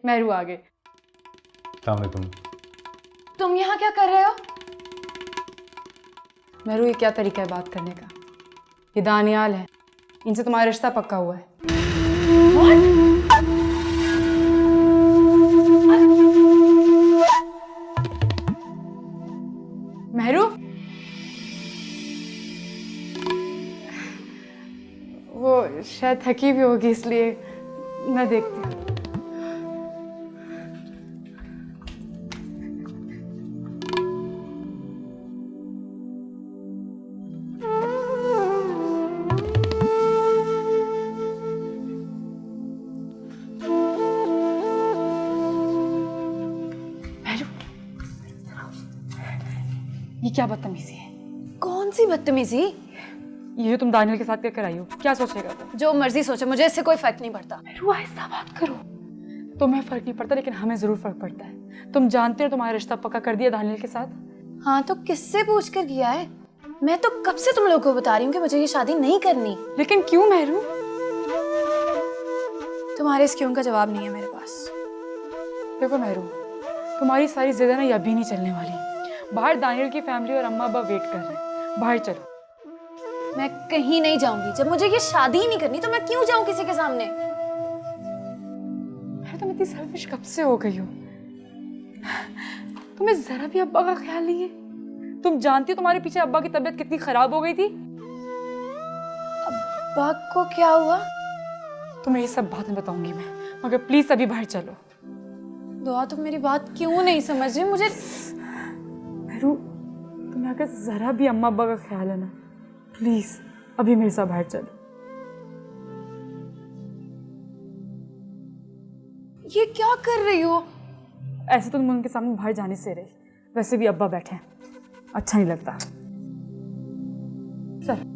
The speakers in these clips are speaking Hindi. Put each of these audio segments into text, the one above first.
मेहरू आ गए। अस्सलाम वालेकुम। तुम यहाँ क्या कर रहे हो? मेहरू, ये क्या तरीका है बात करने का? ये दानियाल है, इनसे तुम्हारा रिश्ता पक्का हुआ है। मेहरू, वो शायद थकी भी होगी इसलिए मैं देखती हूँ। मेहरू, ये क्या बदतमीजी है? कौन सी बदतमीजी? ये जो तुम दानियल के साथ क्या कराई हो, क्या सोचेगा तुम? जो मर्जी सोचे, मुझे इससे कोई फर्क नहीं पड़ता। मेरू, आहिस्ता बात करो। तुम्हें फर्क नहीं पड़ता लेकिन हमें जरूर फर्क पड़ता है। तुम जानते हो तुम्हारा रिश्ता पक्का कर दिया दानियल के साथ। हाँ तो किससे पूछ कर किया है? मैं तो कब से तुम लोगों को बता रही हूँ कि मुझे ये शादी नहीं करनी। लेकिन क्यों मेहरू? तुम्हारे इस क्यों का जवाब नहीं है मेरे पास। देखो मेहरू, तुम्हारी सारी जिद है ना, ये अभी नहीं चलने वाली। बाहर दानियल की फैमिली और अम्मा अब्बा वेट कर रहे हैं, बाहर चलो। मैं कहीं नहीं जाऊंगी। जब मुझे ये शादी ही नहीं करनी तो मैं क्यों जाऊं किसी के सामने? तुम इतनी सेल्फिश कब से हो गई हो? तुम्हें जरा भी अब्बा का ख्याल नहीं है? तुम जानती हो तुम्हारे पीछे अब्बा की तबीयत कितनी खराब हो गई थी? अब्बा को क्या हुआ? तुम्हें ये सब बातें बताऊंगी मैं, मगर प्लीज अभी बाहर चलो। दुआ, तुम मेरी बात क्यों नहीं समझ रही? मुझे मेहरू, तुम्हें अगर जरा भी अम्मा अब्बा का ख्याल है ना, प्लीज अभी मेरे साथ बाहर चलो। ये क्या कर रही हो? ऐसे तो तुम उनके सामने बाहर जाने से रही, वैसे भी अब्बा बैठे हैं, अच्छा नहीं लगता। चल।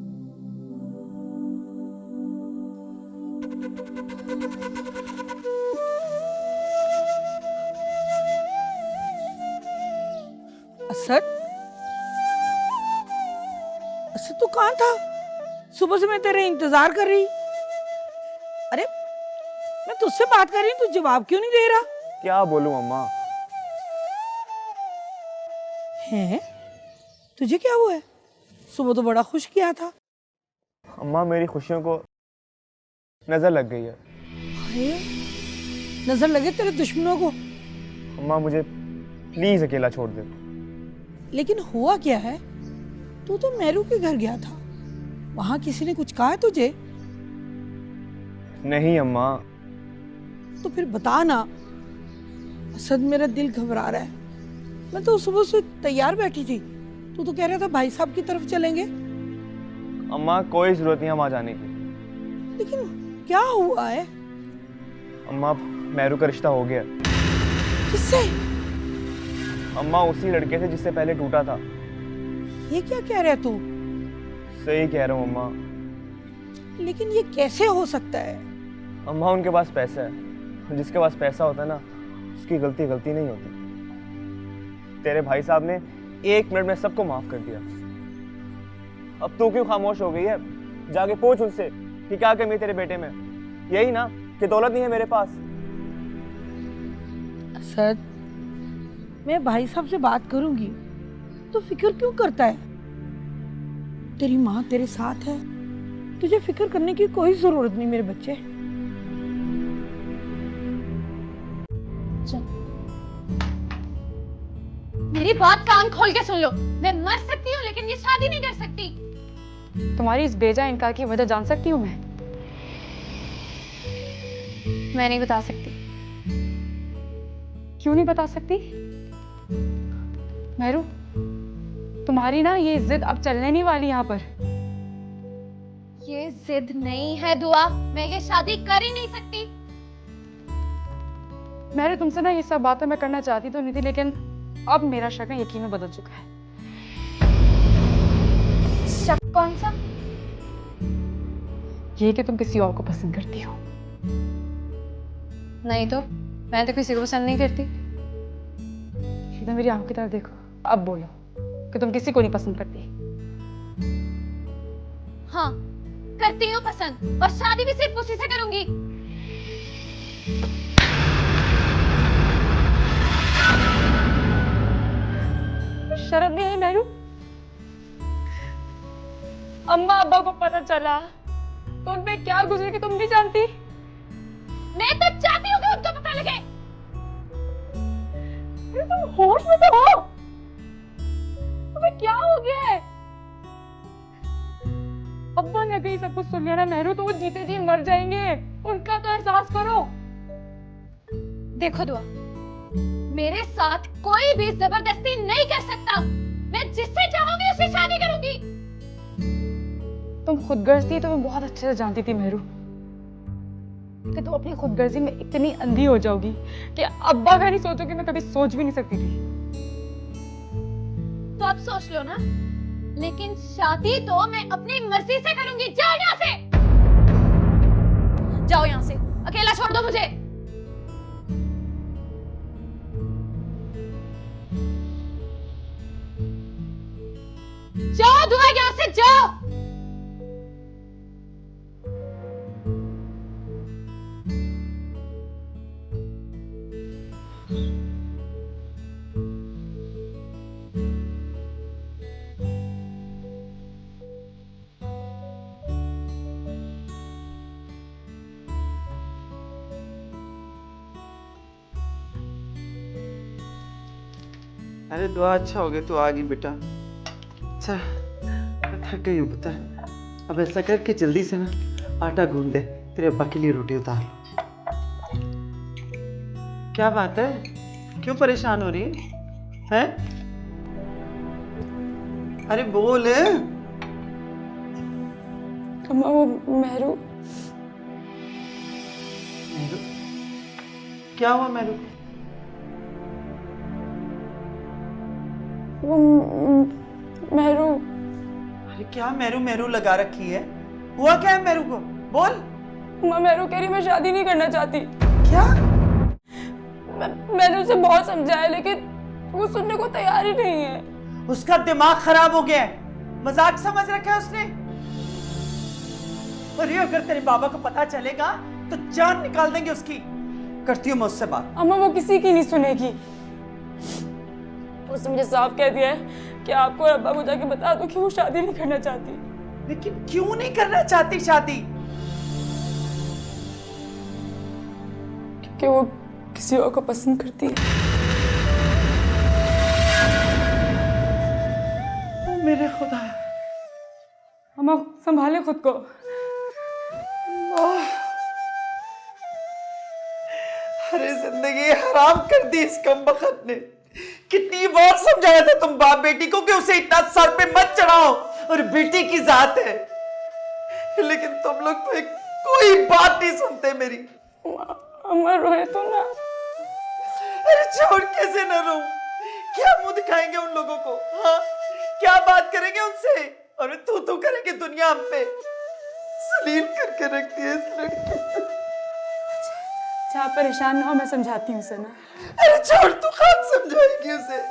असद, असद तू कहाँ था? सुबह से मैं तेरे इंतजार कर रही। अरे मैं तुझसे बात कर रही हूँ, तू जवाब क्यों नहीं दे रहा? क्या बोलूं अम्मा? है तुझे क्या हुआ है? सुबह तो बड़ा खुश किया था। अम्मा, मेरी खुशियों को नजर लग गई है। हाय, नजर लगे तेरे दुश्मनों को। अम्मा, मुझे प्लीज अकेला छोड़ दे। लेकिन हुआ क्या है? तू तो मेहरू के घर गया था, वहां किसी ने कुछ कहा है तुझे? नहीं अम्मा। तो फिर बता ना। असद, मेरा दिल घबरा रहा है। मैं तो सुबह से तैयार बैठी थी, तू तो कह रहा था भाई साहब की तरफ चलेंगे। अम्मा, कोई जरूरत नहीं वहां जाने की। लेकिन क्या हुआ है? अम्मा, मेहरू का रिश्ता हो गया। किससे? अम्मा, उसी लड़के से जिससे पहले टूटा था। ये क्या कह रहा है तू? सही कह रहा हूँ अम्मा। लेकिन ये कैसे हो सकता है? अम्मा, उनके पास पैसा है। जिसके पास पैसा होता है ना, उसकी गलती गलती नहीं होती। तेरे भाई साहब ने 1 मिनट में सबको माफ कर दिया। अब तू क्यों खामोश हो गई है? जाके पूछ उससे कि क्या कमी है तेरे बेटे में। यही ना कि दौलत नहीं है मेरे पास। असद, मैं भाई साहब से बात करूंगी, तो फिक्र क्यों करता है? तेरी माँ तेरे साथ है, तुझे फिक्र करने की कोई जरूरत नहीं मेरे बच्चे। मेरी बात कान खोल के सुन लो। मैं मर सकती हूँ लेकिन ये शादी नहीं कर सकती। तुम्हारी इस बेजा इनकार की वजह जान सकती हूँ मैं? मैं नहीं बता सकती। क्यों नहीं बता सकती? मेहरू, तुम्हारी ना ये जिद अब चलने नहीं वाली यहाँ पर। ये जिद नहीं है दुआ, मैं ये शादी कर ही नहीं सकती। मेहरू, तुमसे ना ये सब बातें मैं करना चाहती तो नहीं थी, लेकिन अब मेरा शक है यकीन में बदल चुका है। शक कौन सा? ये कि तुम किसी और को पसंद करती हो। नहीं तो मैं तो किसी को पसंद नहीं करती। तो मेरी आंखों की तरफ देखो, अब बोलो कि तुम किसी को नहीं पसंद करती। हाँ, करती हूँ पसंद, और शादी भी सिर्फ उसी से करूंगी। शर्म नहीं आई मेहरू? अम्मा अब्बा को पता चला तो उनपे क्या गुजरेगी तुम नहीं जानती? मैं तो चाहती हूँ कि उनको पता लगे। तुम होश में तो हो? तुम्हें क्या हो गया है? अब्बा ने अगर ये सब कुछ सुन लिया ना मेहरू तो वो जीते जी मर जाएंगे। उनका तो एहसास करो। देखो दुआ, मेरे साथ कोई भी जबरदस्ती नहीं कर सकता। मैं जिससे चाहूंगी उससे शादी करूंगी। तुम खुदगर्जी तो मैं बहुत अच्छे से जानती थी मेहरू कि तुम अपनी खुदगर्जी में इतनी अंधी हो जाओगी कि अब्बा का नहीं सोचोगी, मैं कभी सोच भी नहीं सकती थी। तो अब सोच लो ना, लेकिन शादी तो मैं अपनी मर्जी से करूंगी। जाओ यहाँ से, जाओ यहाँ से, अकेला छोड़ दो मुझे। जाओ दुआ, यहाँ से जाओ। अरे दुआ, अच्छा हो गया तू आ गई बेटा। अच्छा, मैं थक गई हूँ पता है। अब ऐसा कर के जल्दी से ना आटा गूंद दे, तेरे अब्बा के लिए रोटी उतार लो। क्या बात है, क्यों परेशान हो रही है? अरे बोल। अम्मा वो मेहरू मेरू, क्या हुआ मेरू को? वो मेहरू अरे क्या मेरू मेरू लगा रखी है? हुआ क्या है मेरू को? बोल। अम्मा मेहरू कह रही मैं शादी नहीं करना चाहती। क्या? मैंने उसे बहुत समझाया लेकिन वो सुनने को तैयार ही नहीं है। उसका दिमाग खराब हो गया है, मजाक समझ रखा है उसने। अरे अगर तेरे बाबा को पता चलेगा तो जान निकाल देंगे उसकी। करती हूँ मैं उससे बात। अम्मा वो किसी की नहीं सुनेगी। उसने मुझे साफ कह दिया है कि आपको और अब्बा को जाके बता दो कि वो शादी नहीं करना चाहती। लेकिन क्यों नहीं करना चाहती शादी? क्योंकि वो किसी और को पसंद करती है। ओ मेरे खुदा। अम्मा संभाले खुद को। अरे जिंदगी हराम कर दी इस कमबख्त ने। कितनी बार समझाया था तुम बाप बेटी को कि उसे इतना सर पे मत चढ़ाओ, और बेटी की जात है, लेकिन तुम लोग तो एक कोई बात नहीं सुनते मेरी। अम्मा रोए तो ना। अरे छोड़, कैसे न रो? क्या मुंह दिखाएंगे उन लोगों को? हाँ, क्या बात करेंगे उनसे? और तू करेंगे दुनिया हम पे। सलील करके रखती है इस लड़की। अच्छा आप परेशान ना हो, मैं समझाती हूँ उसे ना। अरे छोड़, तू खाक समझाएगी उसे।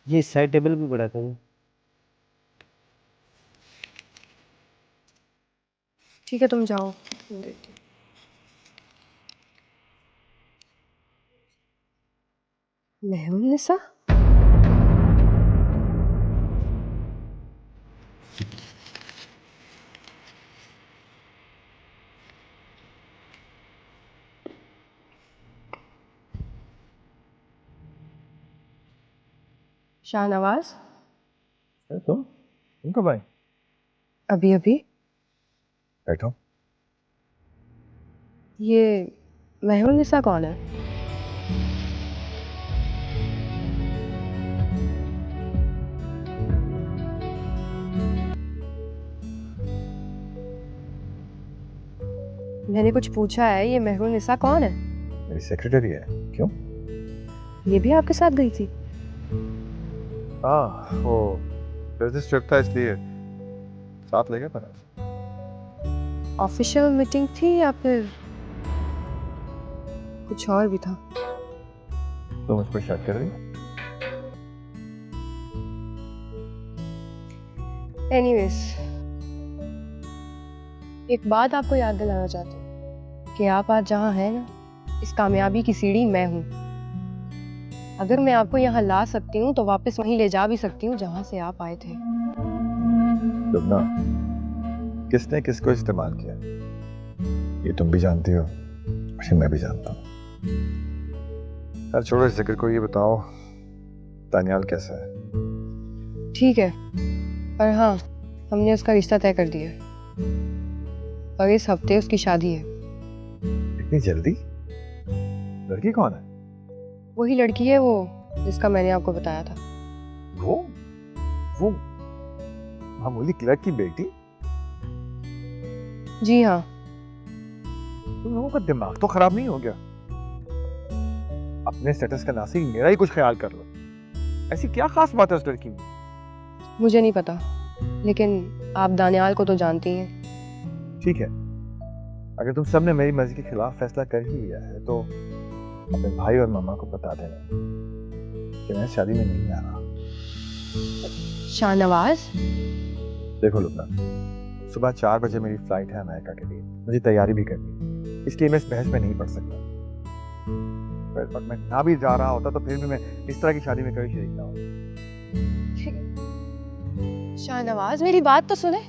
ये साइड टेबल भी बड़ा था। ठीक है तुम जाओ। मेहुन्निसा? शाहनवाज? तुम कब आए? अभी अभी। बैठो। ये मेहुन्निसा कौन है? मैंने कुछ पूछा है, ये मेहुन्निसा कौन है? मेरी सेक्रेटरी है। क्यों? ये भी आपके साथ गई थी? वो बिजनेस ट्रिप था इसलिए साथ ले गया था। ऑफिशियल मीटिंग थी या फिर कुछ और भी था? तो मुझ पर शक कर रही हो? एनीवेज, एक बात आपको याद दिलाना चाहती हूँ कि आप आज जहाँ हैं ना, इस कामयाबी की सीढ़ी मैं हूँ। अगर मैं आपको यहाँ ला सकती हूँ तो वापस वहीं ले जा भी सकती हूँ जहाँ से आप आए थे। लुबना, किसने किसको इस्तेमाल किया ये तुम भी जानती हो, वैसे मैं भी जानता हूँ। यार छोड़ो इस जिक्र को, ये बताओ दानियाल कैसा है? ठीक है, पर हाँ, हमने उसका रिश्ता तय कर दिया है और इस हफ्ते उसकी शादी है। इतनी जल्दी? लड़की कौन है? वही लड़की है वो जिसका मैंने आपको बताया था। वो मामूली क्लर्क की बेटी? जी हाँ। तुम लोगों का दिमाग तो खराब नहीं हो गया? अपने स्टेटस का नासिक मेरा ही कुछ ख्याल कर लो। ऐसी क्या खास बात है उस लड़की में? मुझे नहीं पता, लेकिन आप दानियाल को तो जानती हैं। ठीक है, अगर तुम सबने मेरी मर्जी के खिलाफ फैसला कर ही लिया है तो अपने भाई और मामा को बता देना कि मैं शादी में नहीं आ रहा। शाहनवाज, देखो लुबना, सुबह 4 बजे मेरी फ्लाइट है अमेरिका के लिए, मुझे तैयारी भी करनी है, इसलिए मैं इस बहस में नहीं पड़ सकता। पर मैं ना भी जा रहा होता तो फिर भी मैं इस तरह की शादी में कभी शरीक ना होता। शाहनवाज मेरी बात तो सुने।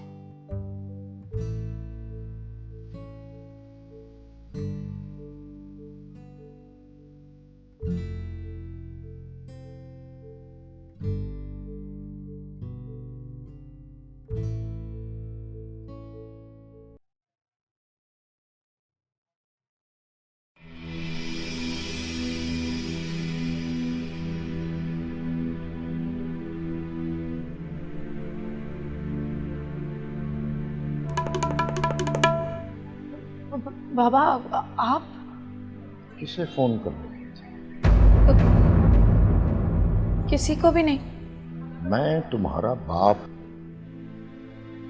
बाबा, आप किसे फोन कर रहे थे? किसी को भी नहीं। मैं तुम्हारा बाप,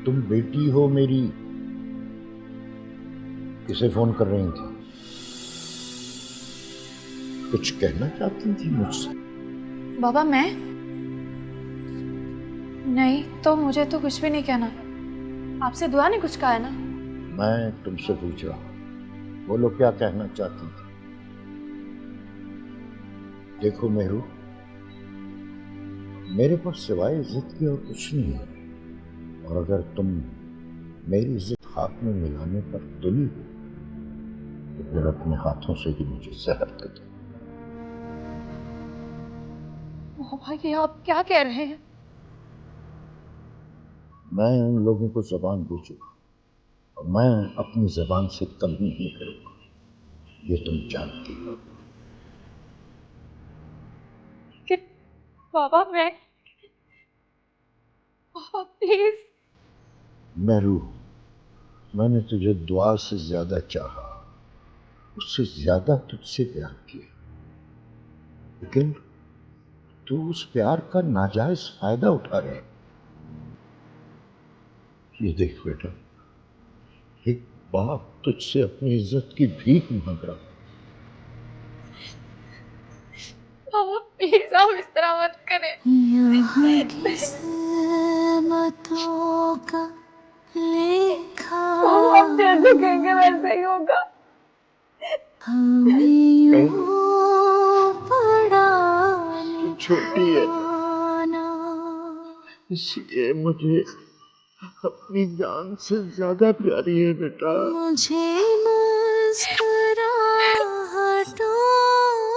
तुम बेटी हो मेरी। किसे फोन कर रही थी? कुछ कहना चाहती थी मुझसे? बाबा मैं नहीं तो मुझे तो कुछ भी नहीं कहना। आपसे दुआ ने कुछ कहा है ना? मैं तुमसे पूछ रहा हूं, बोलो क्या कहना चाहती थी? देखो मेहरू, मेरे पास सिवाय इज्जत के और कुछ नहीं है, और अगर तुम मेरी इज्जत हाथ में मिलाने पर तुली हो तो फिर अपने हाथों से ही मुझे जहर दे दो। बाबा ये आप क्या कह रहे हैं? मैं उन लोगों को जबान दे चुका और मैं अपनी जबान से कम नहीं करूंगा, ये तुम जानती हो। कि बाबा बाबा प्लीज। मेरू, मैंने तुझे दुआ से ज्यादा चाहा, उससे ज्यादा तुझसे प्यार किया, लेकिन तू उस प्यार का नाजायज फायदा उठा रहे। ये देख बेटा, एक बाप तुझसे अपनी इज्जत की भीख मांग रहा। बाबा प्लीज आप इस तरह मत करें। यहाँ किस्मतों का लिखा बाबा आप जैसे कहेंगे वैसे ही होगा। हमें यूं पड़ा छोटी है, निभाना। इसलिए मुझे अपनी जान से ज्यादा प्यारी है बेटा। मुझे मुस्कुराहटों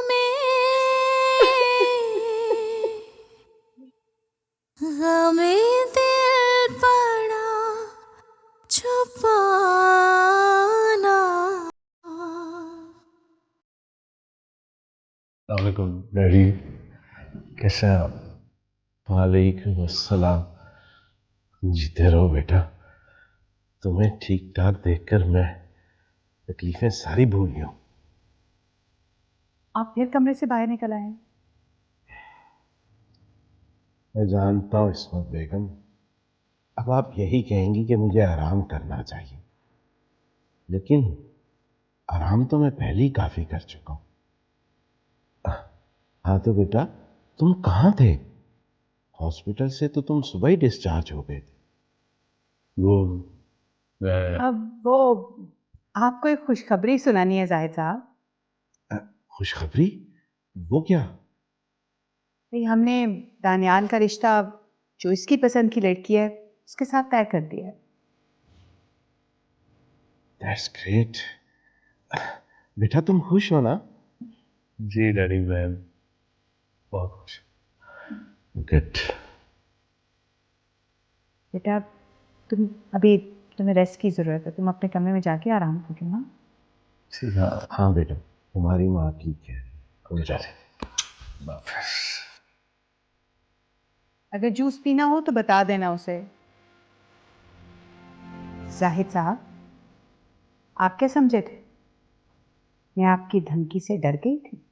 में गमे दिल पड़ा छुपाना। वालेकुम डैडी, कैसे हैं आप? वालेकुम अस्सलाम। जीते रहो बेटा, तुम्हें ठीक ठाक देखकर मैं तकलीफें सारी भूल गया हूँ। आप फिर कमरे से बाहर निकल आए। मैं जानता हूँ इस्मत बेगम, अब आप यही कहेंगी कि मुझे आराम करना चाहिए, लेकिन आराम तो मैं पहले ही काफी कर चुका हूं। हाँ तो बेटा, तुम कहाँ थे? हॉस्पिटल से तो तुम सुबह ही डिस्चार्ज हो गए थे। अब वो आपको एक खुशखबरी सुनानी है जाहिद साहब। खुशखबरी? वो क्या? भाई हमने दानियाल का रिश्ता जो इसकी पसंद की लड़की है उसके साथ तय कर दिया है। That's great. बेटा तुम खुश हो ना? जी डैडी, मैं बहुत खुश। गुड। बेटा तुम्हें रेस्ट की जरूरत है, तुम अपने कमरे में जाके आराम करो ना। ठीक है। हाँ बेटा, तुम्हारी माँ ठीक है, तुम जाओ। वापस। अगर जूस पीना हो तो बता देना उसे। जाहिद साहब, आप क्या समझे थे? मैं आपकी धमकी से डर गई थी?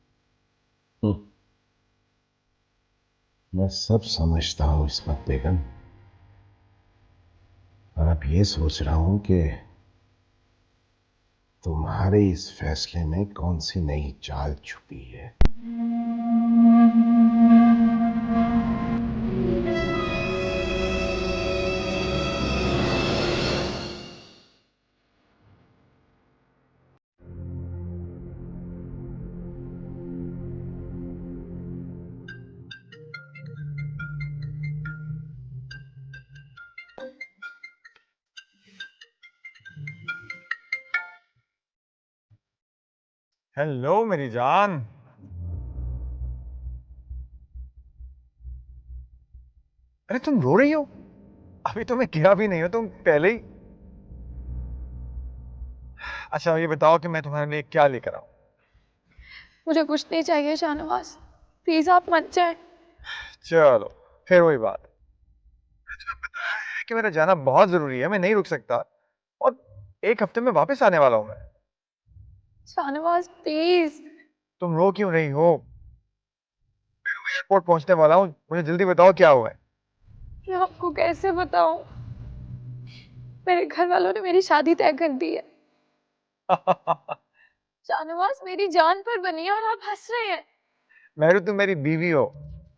मैं सब समझता हूँ इस्मत बेगम, और अब ये सोच रहा हूं कि तुम्हारे इस फैसले में कौन सी नई चाल छुपी है। हेलो मेरी जान। अरे तुम रो रही हो? अभी तो मैं गिरा भी नहीं हूं, तुम पहले ही। अच्छा ये बताओ कि मैं तुम्हारे लिए क्या लेकर आऊं? मुझे कुछ नहीं चाहिए शाहनवाज, प्लीज आप मत जाए। चलो फिर वही बात। मैंने तुम्हें बताया है कि मेरा जाना बहुत जरूरी है, मैं नहीं रुक सकता, और एक हफ्ते में वापस आने वाला हूं मैं। शाहनवाज प्लीज। तुम रो क्यों रही हो? मैं एयरपोर्ट पहुंचने वाला हूँ, मुझे जल्दी बताओ क्या हुआ है। मैं आपको कैसे बताऊं, मेरे घर वालों ने मेरी शादी तय कर दी है। शाहनवाज मेरी जान पर बनी है और आप हंस रहे हैं। मेरू तुम मेरी बीवी हो,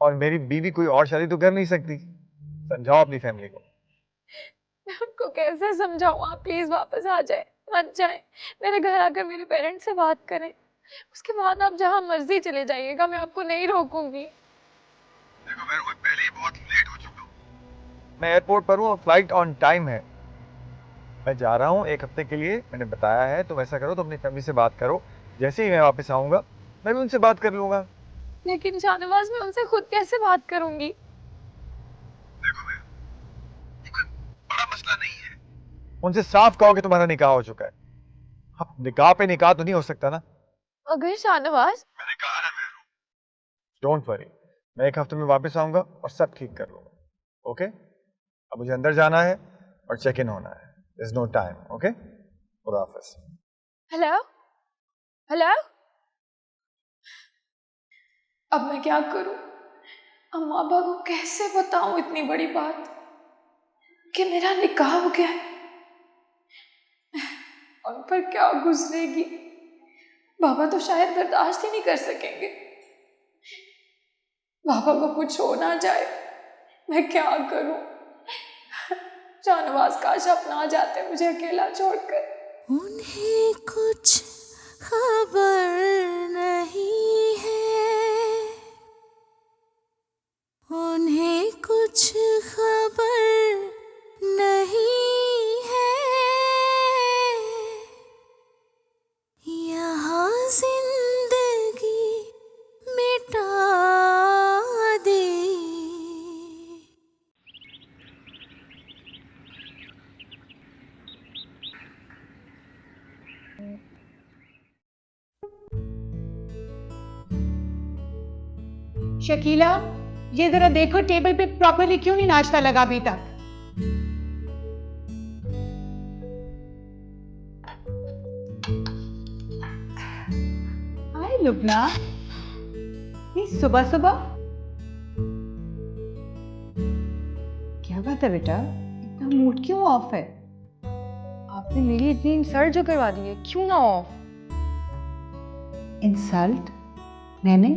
और मेरी बीवी कोई और शादी तो कर नहीं सकती। समझाओ अपनी फैमिली को। मैं उनको कैसे समझाऊं, आप प्लीज वापस आ जाए, मत जाए। मेरे घर आकर मेरे पेरेंट्स से बात करें, उसके बाद आप जहां मर्जी चले जाइएगा, मैं आपको नहीं रोकूंगी। देखो मैं पहले ही बहुत लेट हो चुका हूँ। मैं एयरपोर्ट पर हूँ और फ्लाइट ऑन टाइम है। मैं जा रहा हूँ एक हफ्ते के लिए, मैंने बताया है। तुम ऐसा करो, तुम अपनी फैमिली से बात करो, जैसे ही मैं वापस आऊंगा मैं भी उनसे बात कर लूंगा। लेकिन शाहनवाज मैं उनसे खुद कैसे बात करूंगी? देखो मैं, ये कोई बड़ा मसला नहीं है। उनसे साफ कहो कि तुम्हारा निकाह हो चुका है। अब निकाह पे निकाह तो नहीं हो सकता ना। अगर शाहनवाज, मैंने कहा है मैं, डोंट वरी, मैं एक हफ्ते में वापस आऊंगा और सब ठीक कर लूंगा। ओके, अब मुझे अंदर जाना है और चेक इन होना है। There's no time, okay? खुदा हाफिज। हेलो हेलो, अब मैं क्या करूं? अम्मा अब्बा को कैसे बताऊं इतनी बड़ी बात कि मेरा निकाह हो गया है? उन पर क्या गुजरेगी? बाबा तो शायद बर्दाश्त ही नहीं कर सकेंगे। बाबा को कुछ हो ना जाए, मैं क्या करूं? शाहनवाज काश अपना जाते मुझे अकेला छोड़कर। उन्हें कुछ खबर नहीं है, उन्हें कुछ खबर नहीं है, यहाँ जिंदगी मिटा दे। शकीला, ये जरा देखो टेबल पे प्रॉपर्ली क्यों नहीं नाश्ता लगा अभी तक? हाय लुबना, ये सुबह सुबह क्या बात है बेटा, इतना मूड क्यों ऑफ है? आप आपने मेरी इतनी इंसल्ट जो करवा दी है, क्यों ना ऑफ? इंसल्ट? मैंने?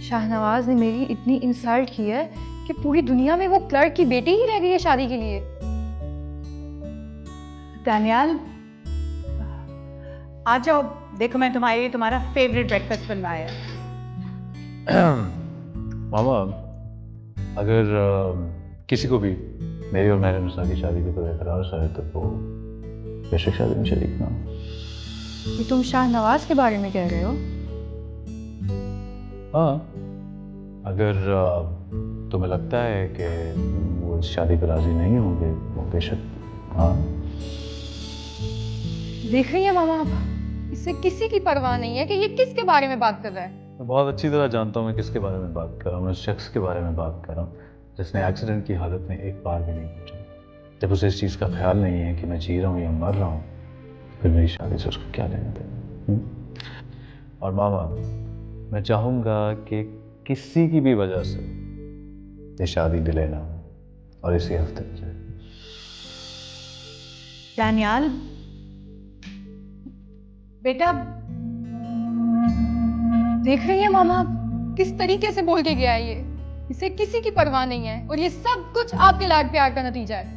शाहनवाज ने मेरी इतनी इंसल्ट की है कि पूरी दुनिया में वो क्लर्क की बेटी ही रह गई है शादी के लिए। दानियाल, आ जाओ, देखो मैं तुम्हारे लिए तुम्हारा फेवरेट ब्रेकफास्ट बनवाया है। मामा, अगर किसी को भी मेरी और मेहरुनिसा की शादी के कोई एतराज है तो वो बेशक शादी में शरीक ना हो। ये तुम शाहनवाज के बारे में कह रहे हो? हाँ, अगर तुम्हें लगता है कि वो इस शादी पर राजी नहीं होंगे वो बेशक। हाँ, देख रही है मामा आप, इससे किसी की परवाह नहीं है कि ये किसके बारे में बात कर रहा है। मैं बहुत अच्छी तरह जानता हूँ मैं किसके बारे में बात कर रहा हूँ। मैं उस शख्स के बारे में बात कर रहा हूँ जिसने एक्सीडेंट की हालत में एक बार भी नहीं पूछा। जब उसे इस चीज़ का ख्याल नहीं है कि मैं जी रहा हूँ या मर रहा हूँ, फिर मेरी शादी से उसको क्या लेना देना। और मामा, मैं चाहूँगा कि किसी की भी वजह से ये शादी डिले ना हो और इसी हफ्ते में जाए। दानियाल बेटा, देख रही है मामा आप, किस तरीके से बोल के गया है ये। इसे किसी की परवाह नहीं है और ये सब कुछ आपके लाड प्यार का नतीजा है।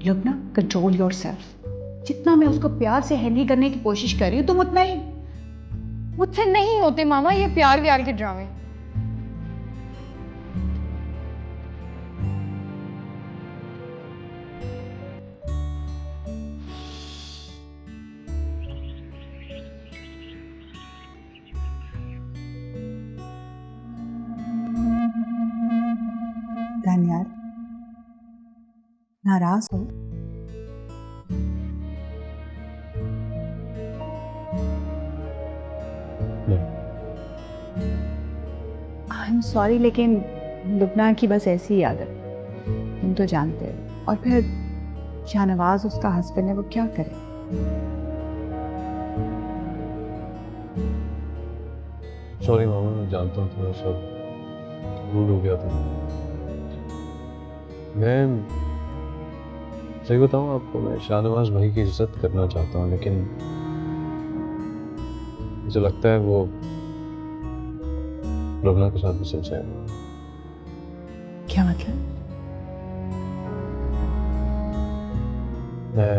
Lubna, control yourself. जितना मैं उसको प्यार से हैंडल करने की कोशिश कर रही हूँ तुम उतना ही। मुझसे नहीं होते मामा ये प्यार व्यार के ड्रामे। दानियाल, नाराज हो? आई एम सॉरी, लेकिन लुबना की बस ऐसी ही आदत, तुम तो जानते हो। और फिर शाहनवाज उसका हस्बैंड है, वो क्या करे? सॉरी मामा, मैं जानता हूँ थोड़ा सा रूड हो गया था। मैं सही बताऊँ आपको, मैं शाहनवाज भाई की इज्जत करना चाहता हूँ, लेकिन मुझे लगता है वो लुबना के साथ भी चल जाएगा। क्या मतलब? मैं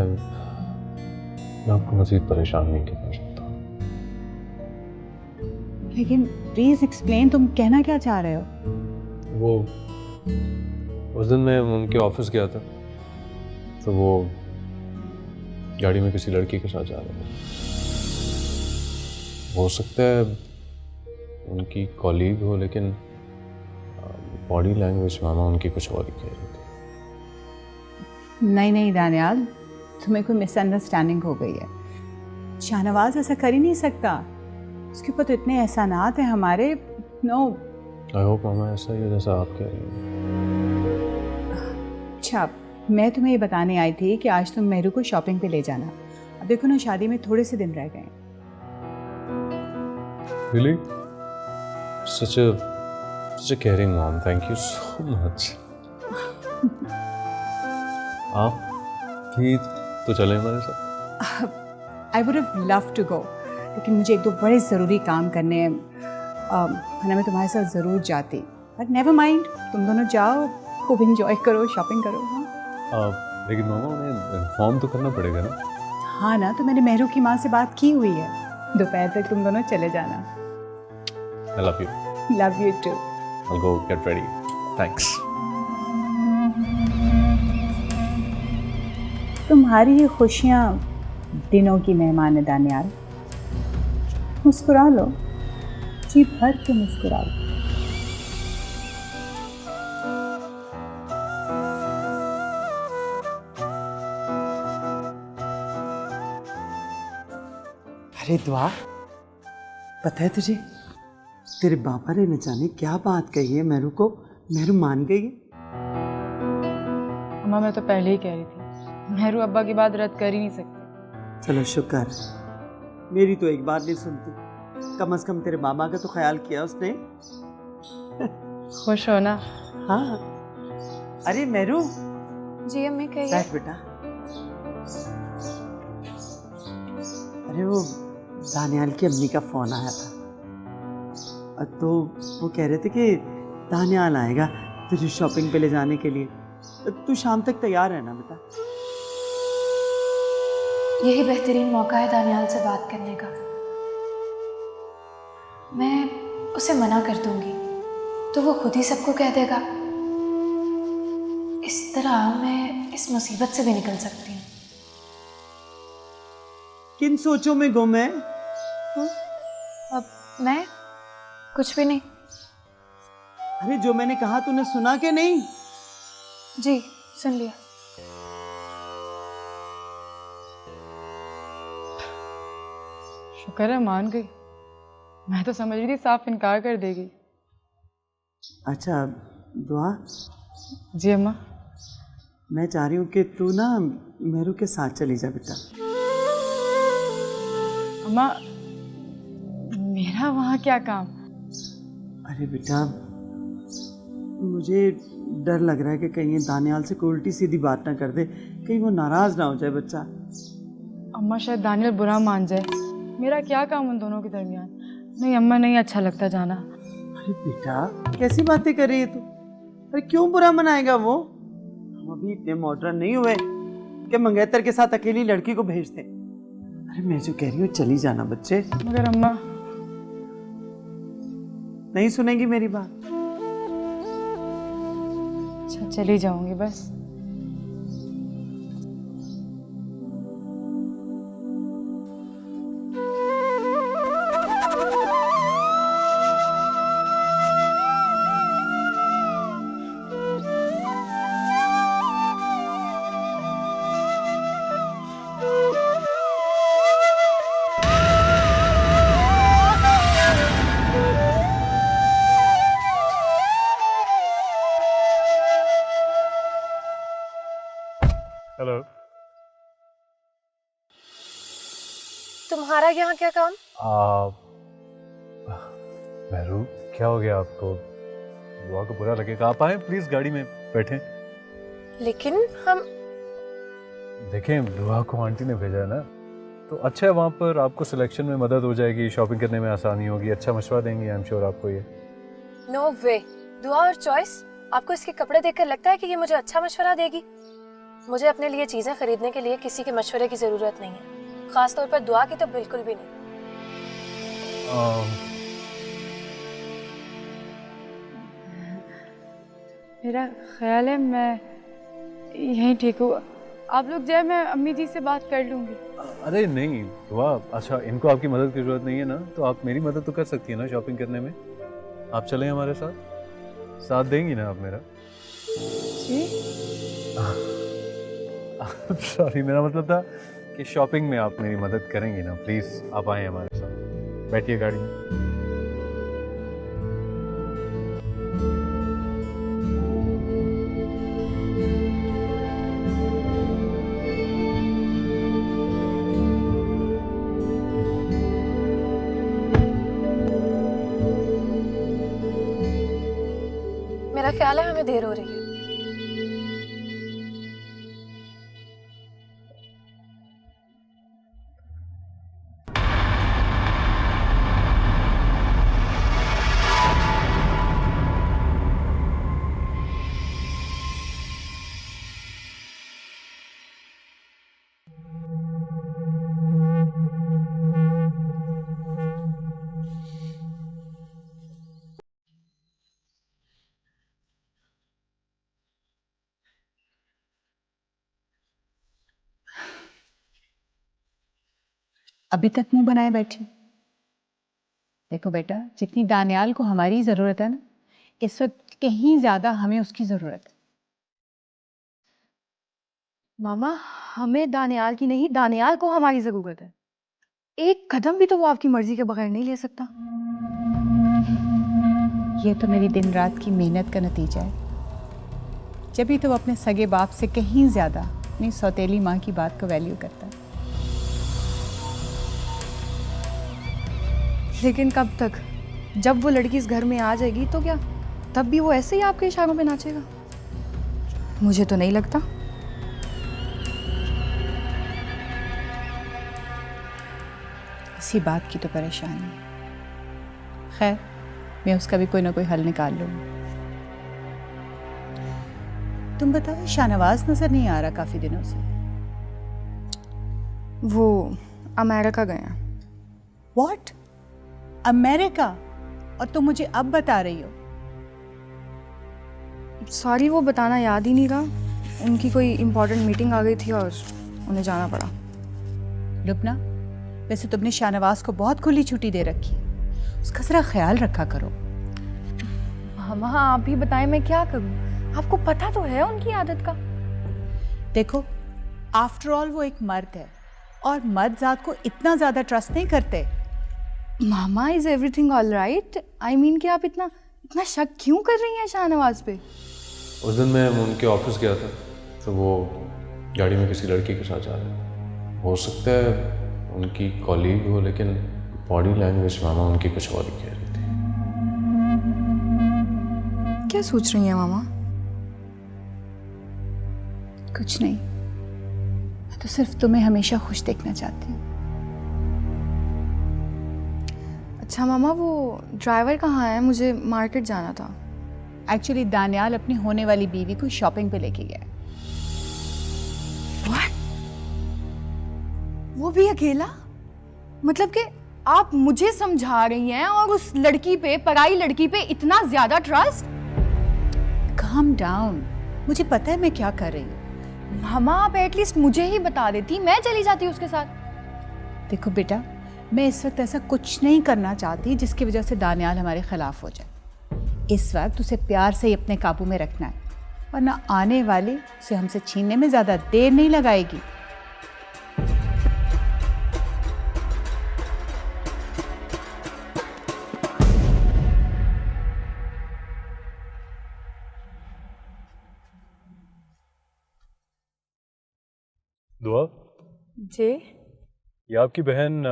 आपको मज़ीद परेशान नहीं करना चाहता। लेकिन प्लीज एक्सप्लेन, तुम कहना क्या चाह रहे हो? वो उस दिन मैं उनके ऑफिस गया था तो वो गाड़ी में किसी लड़की के साथ जा रहे थे। हो सकता है उनकी कॉलीग हो, लेकिन बॉडी लैंग्वेज मामा उनकी कुछ और ही कह रही थी। नहीं नहीं दानियाल, तुम्हें कोई मिसअंडरस्टैंडिंग हो गई है। शाहनवाज ऐसा कर ही नहीं सकता, उसके ऊपर तो इतने एहसानात हैं हमारे। नो। आई होप मामा ऐसा ही है जैसा आप कह रही हैं। अच्छा, मैं तुम्हें ये बताने आई थी कि आज तुम मेहरू को शॉपिंग पे ले जाना। अब देखो ना, शादी में थोड़े से दिन रह गए हैं। Really? Such a caring mom. Thank you so much. आप भी तो चले हमारे साथ। I would have love to go, लेकिन मुझे एक दो बड़े ज़रूरी काम करने हैं, वरना मैं तुम्हारे साथ ज़रूर जाती। बट नेवर माइंड, तुम दोनों जाओ, खूब इंजॉय करो, शॉपिंग करो। हाँ लेकिन मामा उन्हें इन्फॉर्म तो करना पड़ेगा ना। हाँ ना, तो मैंने मेहरू की माँ से बात की हुई है, दोपहर तक तुम दोनों चले जाना। I love you. Love you too. I'll go get ready. Thanks. तुम्हारी ये खुशियाँ दिनों की मेहमान है दानियाल, मुस्कुरा लो, जी भर के मुस्कुरा लो। अरे दुआ, पता है तुझे, तेरे पापा ने न जाने क्या बात कही है मेहरू को। मेहरू मान गई है। अम्मा, मैं तो पहले ही कह रही थी, मेहरू अब्बा की बात रद्द कर ही नहीं सकती। चलो शुक्र, मेरी तो एक बात नहीं सुनती। कम से कम तेरे मामा का तो ख्याल किया उसने। खुश हो ना? हाँ। अरे मेहरू, जी अम्मी कहिए। बैठ बेटा। अरे वो दानियाल की अम्मी का फोन आया था, तो वो कह रहे थे कि दानियाल आएगा तुझे शॉपिंग पे ले जाने के लिए। तू शाम तक तैयार है ना बेटा? यही बेहतरीन मौका है दानियाल से बात करने का। मैं उसे मना कर दूंगी तो वो खुद ही सबको कह देगा। इस तरह मैं इस मुसीबत से भी निकल सकती हूँ। किन सोचों में गुम है? अब मैं कुछ भी नहीं। अरे जो मैंने कहा तूने सुना के नहीं? जी सुन लिया। शुक्र है मान गई, मैं तो समझ रही थी साफ इनकार कर देगी। अच्छा दुआ, जी अम्मा। मैं चाह रही हूँ कि तू ना मेरू के साथ चली जा बेटा। अम्मा मेरा वहाँ क्या काम? अरे बेटा मुझे डर लग रहा है कि कहीं ये दानियाल से कोई उल्टी सीधी बात ना कर दे, कहीं वो नाराज ना हो जाए बच्चा। अम्मा शायद दानियल बुरा मान जाए, मेरा क्या काम उन दोनों के दरमियान। नहीं अम्मा, नहीं अच्छा लगता जाना। अरे बेटा कैसी बातें कर रही है तू? अरे क्यों बुरा मनाएगा वो? हम अभी इतने मॉडर्न नहीं हुए कि मंगेतर के साथ अकेली लड़की को भेज दें। अरे मैं जो कह रही हूँ चली जाना बच्चे। मगर अम्मा नहीं सुनेंगी मेरी बात? अच्छा चली जाऊंगी बस। हेलो। तुम्हारा यहाँ क्या काम? महरू क्या हो गया आपको? बुआ को बुरा लगेगा, आप आए प्लीज गाड़ी में बैठें। लेकिन हम देखें बुआ को आंटी ने भेजा है ना, तो अच्छा है वहाँ पर आपको सिलेक्शन में मदद हो जाएगी, शॉपिंग करने में आसानी होगी, अच्छा मशवरा देंगी आई एम श्योर आपको ये। नो वे, दुआ और चॉइस। आपको इसके कपड़े देखकर लगता है कि ये मुझे अच्छा मशवरा देगी? मुझे अपने लिए चीजें खरीदने के लिए किसी के मशवरे की जरूरत नहीं है, खास तौर पर दुआ की तो बिल्कुल भी नहीं। मेरा ख्याल है मैं यहीं ठीक हूँ। आप लोग जाए, मैं अम्मी जी से बात कर लूँगी। अरे नहीं दुआ, अच्छा इनको आपकी मदद की जरूरत नहीं है ना, तो आप मेरी मदद तो कर सकती है ना शॉपिंग करने में। आप चलें हमारे साथ देंगी ना आप मेरा? जी सॉरी मेरा मतलब था कि शॉपिंग में आप मेरी मदद करेंगी ना, प्लीज आप आए हमारे साथ, बैठिए गाड़ी में। मेरा ख्याल है हमें देर हो रही है। अभी तक मुंह बनाए बैठी। देखो बेटा, जितनी दानियाल को हमारी ज़रूरत है ना, इस वक्त कहीं ज़्यादा हमें उसकी ज़रूरत है। मामा, हमें दानियाल की नहीं, दानियाल को हमारी जरूरत है। एक कदम भी तो वो आपकी मर्जी के बगैर नहीं ले सकता। ये तो मेरी दिन रात की मेहनत का नतीजा है। जब भी तो वो अपने सगे बाप से कहीं ज़्यादा अपनी सौतेली माँ की बात को वैल्यू करता है। लेकिन कब तक? जब वो लड़की इस घर में आ जाएगी तो क्या तब भी वो ऐसे ही आपके इशारों पे नाचेगा? मुझे तो नहीं लगता। इसी बात की तो परेशानी है। खैर, मैं उसका भी कोई ना कोई हल निकाल लूँगी। तुम बताओ, शाहनवाज नजर नहीं आ रहा काफी दिनों से। वो अमेरिका गया। व्हाट? अमेरिका? और तुम मुझे अब बता रही हो? सॉरी, वो बताना याद ही नहीं रहा। उनकी कोई इम्पोर्टेंट मीटिंग आ गई थी और उन्हें जाना पड़ा। लुबना, वैसे तुमने शाहनवाज को बहुत खुली छुट्टी दे रखी है, उसका जरा ख्याल रखा करो। मामा आप ही बताएं मैं क्या करूं? आपको पता तो है उनकी आदत का। देखो, आफ्टर ऑल वो एक मर्द है और मर्द जात को इतना ज़्यादा ट्रस्ट नहीं करते। मामा, is everything all right? I mean कि आप इतना शक क्यों कर रही हैं शाहनवाज पे? उस दिन मैं उनके ऑफिस गया था तो वो गाड़ी में किसी लड़की के साथ जा रहे थे। हो सकता है उनकी कॉलीग हो, लेकिन बॉडी लैंग्वेज मामा उनकी कुछ और ही कह रही थी। क्या सोच रही हैं मामा? कुछ नहीं, मैं तो सिर्फ तुम्हें हमेशा खुश देखना चाहती हूँ। अच्छा मामा, वो ड्राइवर कहाँ है? मुझे मार्केट जाना था। एक्चुअली दानियाल अपनी होने वाली बीवी को शॉपिंग पे लेके गया। What? वो भी अकेला? मतलब कि आप मुझे समझा रही हैं और उस लड़की पे, पराई लड़की पे इतना ज्यादा ट्रस्ट? काम डाउन, मुझे पता है मैं क्या कर रही हूँ। मामा, आप एटलीस्ट मुझे ही बता देती, मैं चली जाती उसके साथ। देखो बेटा, मैं इस वक्त ऐसा कुछ नहीं करना चाहती जिसकी वजह से दानियाल हमारे खिलाफ हो जाए। इस वक्त उसे प्यार से ही अपने काबू में रखना है, वरना आने वाली उसे हमसे छीनने में ज़्यादा देर नहीं लगाएगी। दुआ, जी? ये आपकी बहन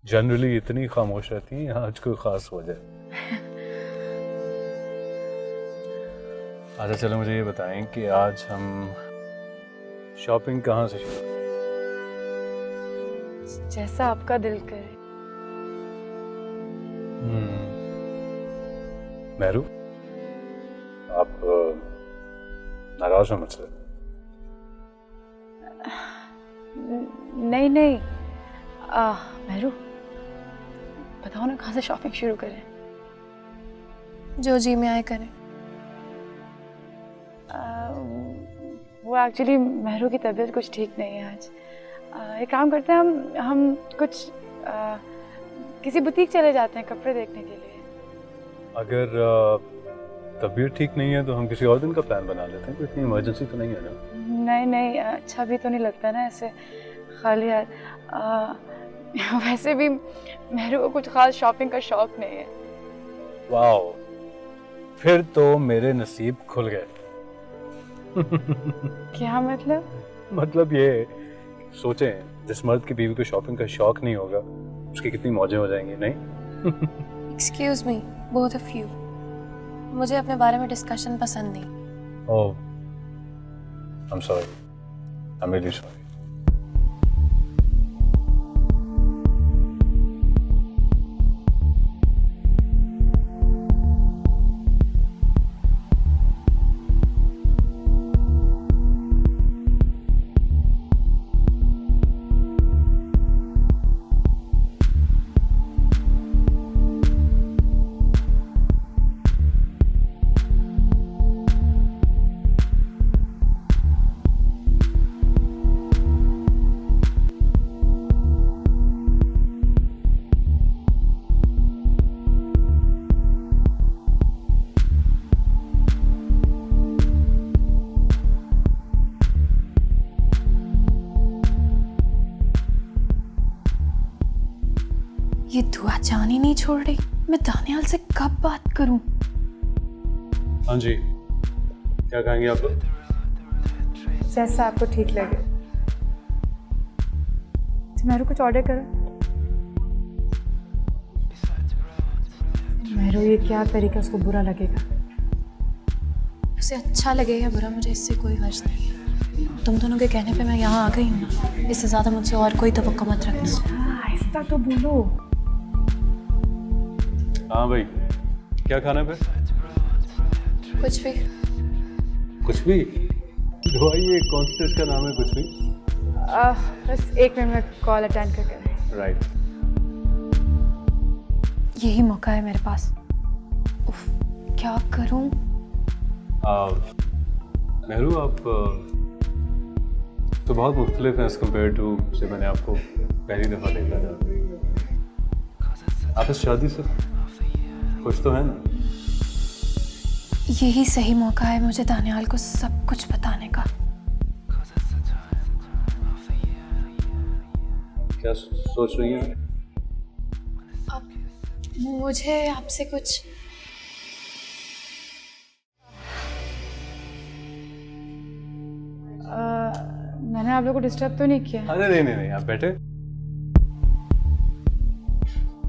जनरली इतनी खामोश रहती है, आज कोई खास वजह? अच्छा चलो मुझे ये बताएं कि आज हम शॉपिंग कहाँ से शुरू करें? जैसा आपका दिल करे। मेहरू, आप नाराज हो मुझसे? नहीं नहीं, मेहरू बताओ ना, कहाँ से शॉपिंग शुरू करें? जो जी में आए करें। वो एक्चुअली मेहरू की तबीयत कुछ ठीक नहीं है आज। एक काम करते हैं, हम कुछ किसी बुटीक चले जाते हैं कपड़े देखने के लिए। अगर तबीयत ठीक नहीं है तो हम किसी और दिन का प्लान बना लेते हैं, कोई इतनी इमरजेंसी तो नहीं है ना? नहीं नहीं, अच्छा भी तो नहीं लगता ना ऐसे खाली यार। वैसे भी मेरे को कुछ खास शॉपिंग का शौक नहीं है। वाओ, फिर तो मेरे नसीब खुल गए। क्या मतलब? मतलब ये सोचें, जिस मर्द की बीवी को शॉपिंग का शौक नहीं होगा उसकी कितनी मौजें हो जाएंगी, नहीं? Excuse me, both of you, मुझे अपने बारे में डिस्कशन पसंद नहीं। Oh, I am sorry, I am really sorry. ये दुआ जान ही नहीं छोड़ रही, मैं दानियाल से कब बात करूं? हाँ जी, क्या कहेंगे आप लोग? जैसा आपको ठीक लगे। मेरू कुछ ऑर्डर करो। मेरू, ये क्या तरीका उसको बुरा लगेगा? उसे अच्छा लगे या बुरा, मुझे इससे कोई गर्ज नहीं है। तुम दोनों के कहने पे मैं यहाँ आ गई हूँ ना, इससे ज़्यादा मुझसे और कोई तवक्को मत रखना। आहिस्ता तो बोलो। हाँ भाई, क्या खाना है फिर? कुछ भी। कुछ भी? भाई ये कौन सी डिश का नाम है कुछ भी? बस 1 मिनट में कॉल अटेंड करके। राइट। यही मौका है मेरे पास। उफ, क्या करूं? मेहरू, आप तो बहुत मुख्तलिफ हैं एज कम्पेयर टू से मैंने आपको पहली दफ़ा देखा था। आप इस शादी से खुश तो हैं ना? यही सही मौका है मुझे दानियाल को सब कुछ बताने का। क्या सोच रही हैं? अब मुझे आपसे कुछ मैंने आप लोगों को डिस्टर्ब तो नहीं किया? अरे नहीं, आप बैठे।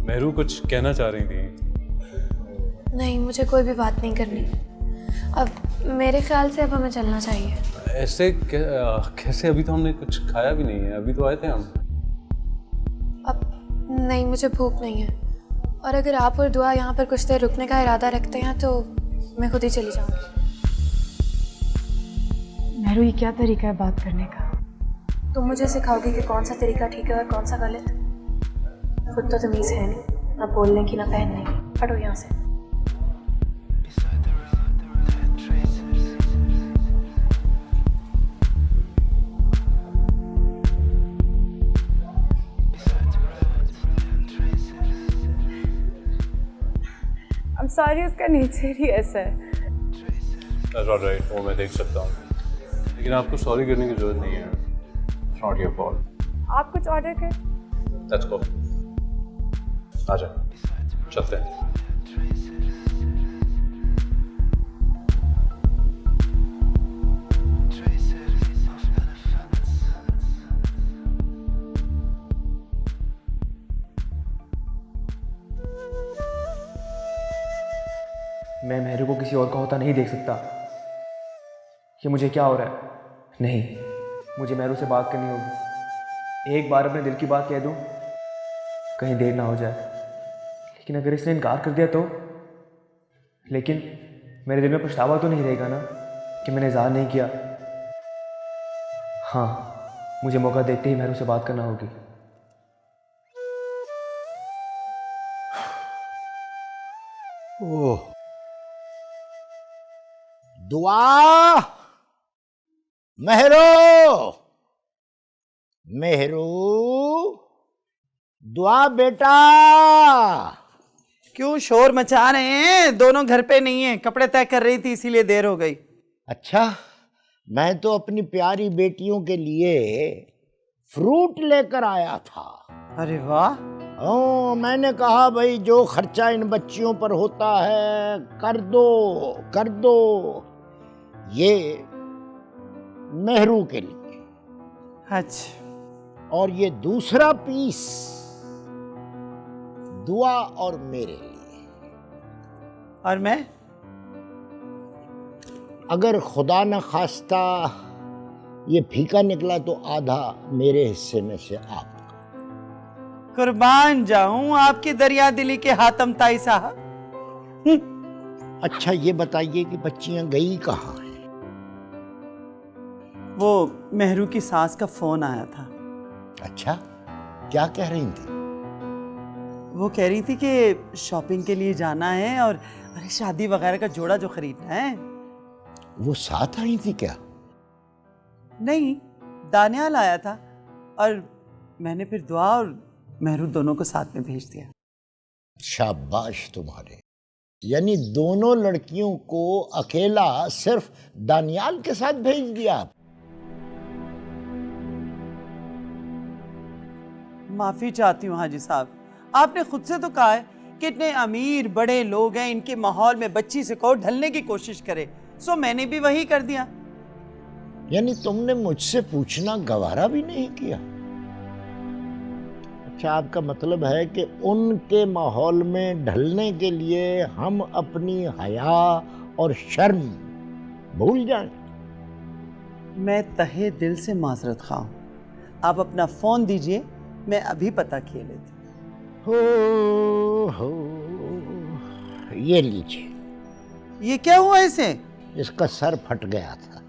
मेहरू कुछ कहना चाह रही थी। नहीं, मुझे कोई भी बात नहीं करनी। अब मेरे ख्याल से अब हमें चलना चाहिए। ऐसे कैसे? अभी तो हमने कुछ खाया भी नहीं है, अभी तो आए थे हम। अब नहीं, मुझे भूख नहीं है, और अगर आप और दुआ यहाँ पर कुछ देर रुकने का इरादा रखते हैं तो मैं खुद ही चली जाऊँगी। मेहरू, ये क्या तरीका है बात करने का? तुम मुझे सिखाओगी कि कौन सा तरीका ठीक है और कौन सा गलत? खुद तो तमीज़ है नहीं, ना बोलने की ना पहनने की। हटो यहाँ से। I'm sorry, उसका नेचर ही ऐसा है। राइट, वो मैं देख सकता हूँ, लेकिन आपको सॉरी करने की जरूरत नहीं है। It's not your fault. आप कुछ ऑर्डर करें? Let's go. आजा, चलते हैं। मैं मेहरू को किसी और का होता नहीं देख सकता। ये मुझे क्या हो रहा है? नहीं, मुझे मेहरू से बात करनी होगी। एक बार अपने दिल की बात कह दूं, कहीं देर ना हो जाए। लेकिन अगर इसने इनकार कर दिया तो? लेकिन मेरे दिल में पछतावा तो नहीं रहेगा ना कि मैंने इज़हार नहीं किया? हाँ, मुझे मौका देखते ही मेहरू से बात करना होगी। ओह, दुआ, मेहरू, मेहरू, दुआ बेटा। क्यों शोर मचा रहे हैं? दोनों घर पे नहीं है, कपड़े तय कर रही थी इसीलिए देर हो गई। अच्छा, मैं तो अपनी प्यारी बेटियों के लिए फ्रूट लेकर आया था। अरे वाह। ओ, मैंने कहा भाई जो खर्चा इन बच्चियों पर होता है कर दो, कर दो। ये मेहरू के लिए। अच्छा। और ये दूसरा पीस दुआ और मेरे लिए। और मैं? अगर खुदा न खास्ता ये फीका निकला तो आधा मेरे हिस्से में से आपका। कुर्बान जाऊं आपकी दरिया दिली के हातम ताई साहब। अच्छा, ये बताइए कि बच्चियां गई कहाँ हैं? वो मेहरू की सास का फोन आया था। अच्छा, क्या कह रही थी? वो कह रही थी कि शॉपिंग के लिए जाना है और अरे शादी वगैरह का जोड़ा जो खरीदना है। वो साथ आई थी क्या? नहीं, दानियाल आया था और मैंने फिर दुआ और मेहरू दोनों को साथ में भेज दिया। शाबाश तुम्हारे। यानी दोनों लड़कियों को अकेला सिर्फ दानियाल के साथ भेज दिया? माफी चाहती हूँ हाजी साहब, आपने खुद से तो कहा है कि इतने अमीर बड़े लोग हैं, इनके माहौल में बच्ची से कहो ढलने की कोशिश करे, सो मैंने भी वही कर दिया। यानी तुमने मुझसे पूछना गवारा भी नहीं किया? अच्छा, आपका मतलब है कि उनके माहौल में ढलने के लिए हम अपनी हया और शर्म भूल जाएं? मैं तहे दिल से माजरत खा हूं। आप अपना फोन दीजिए, मैं अभी पता किए लेती। हो ये लीजिए। ये क्या हुआ इसे? इसका सर फट गया था।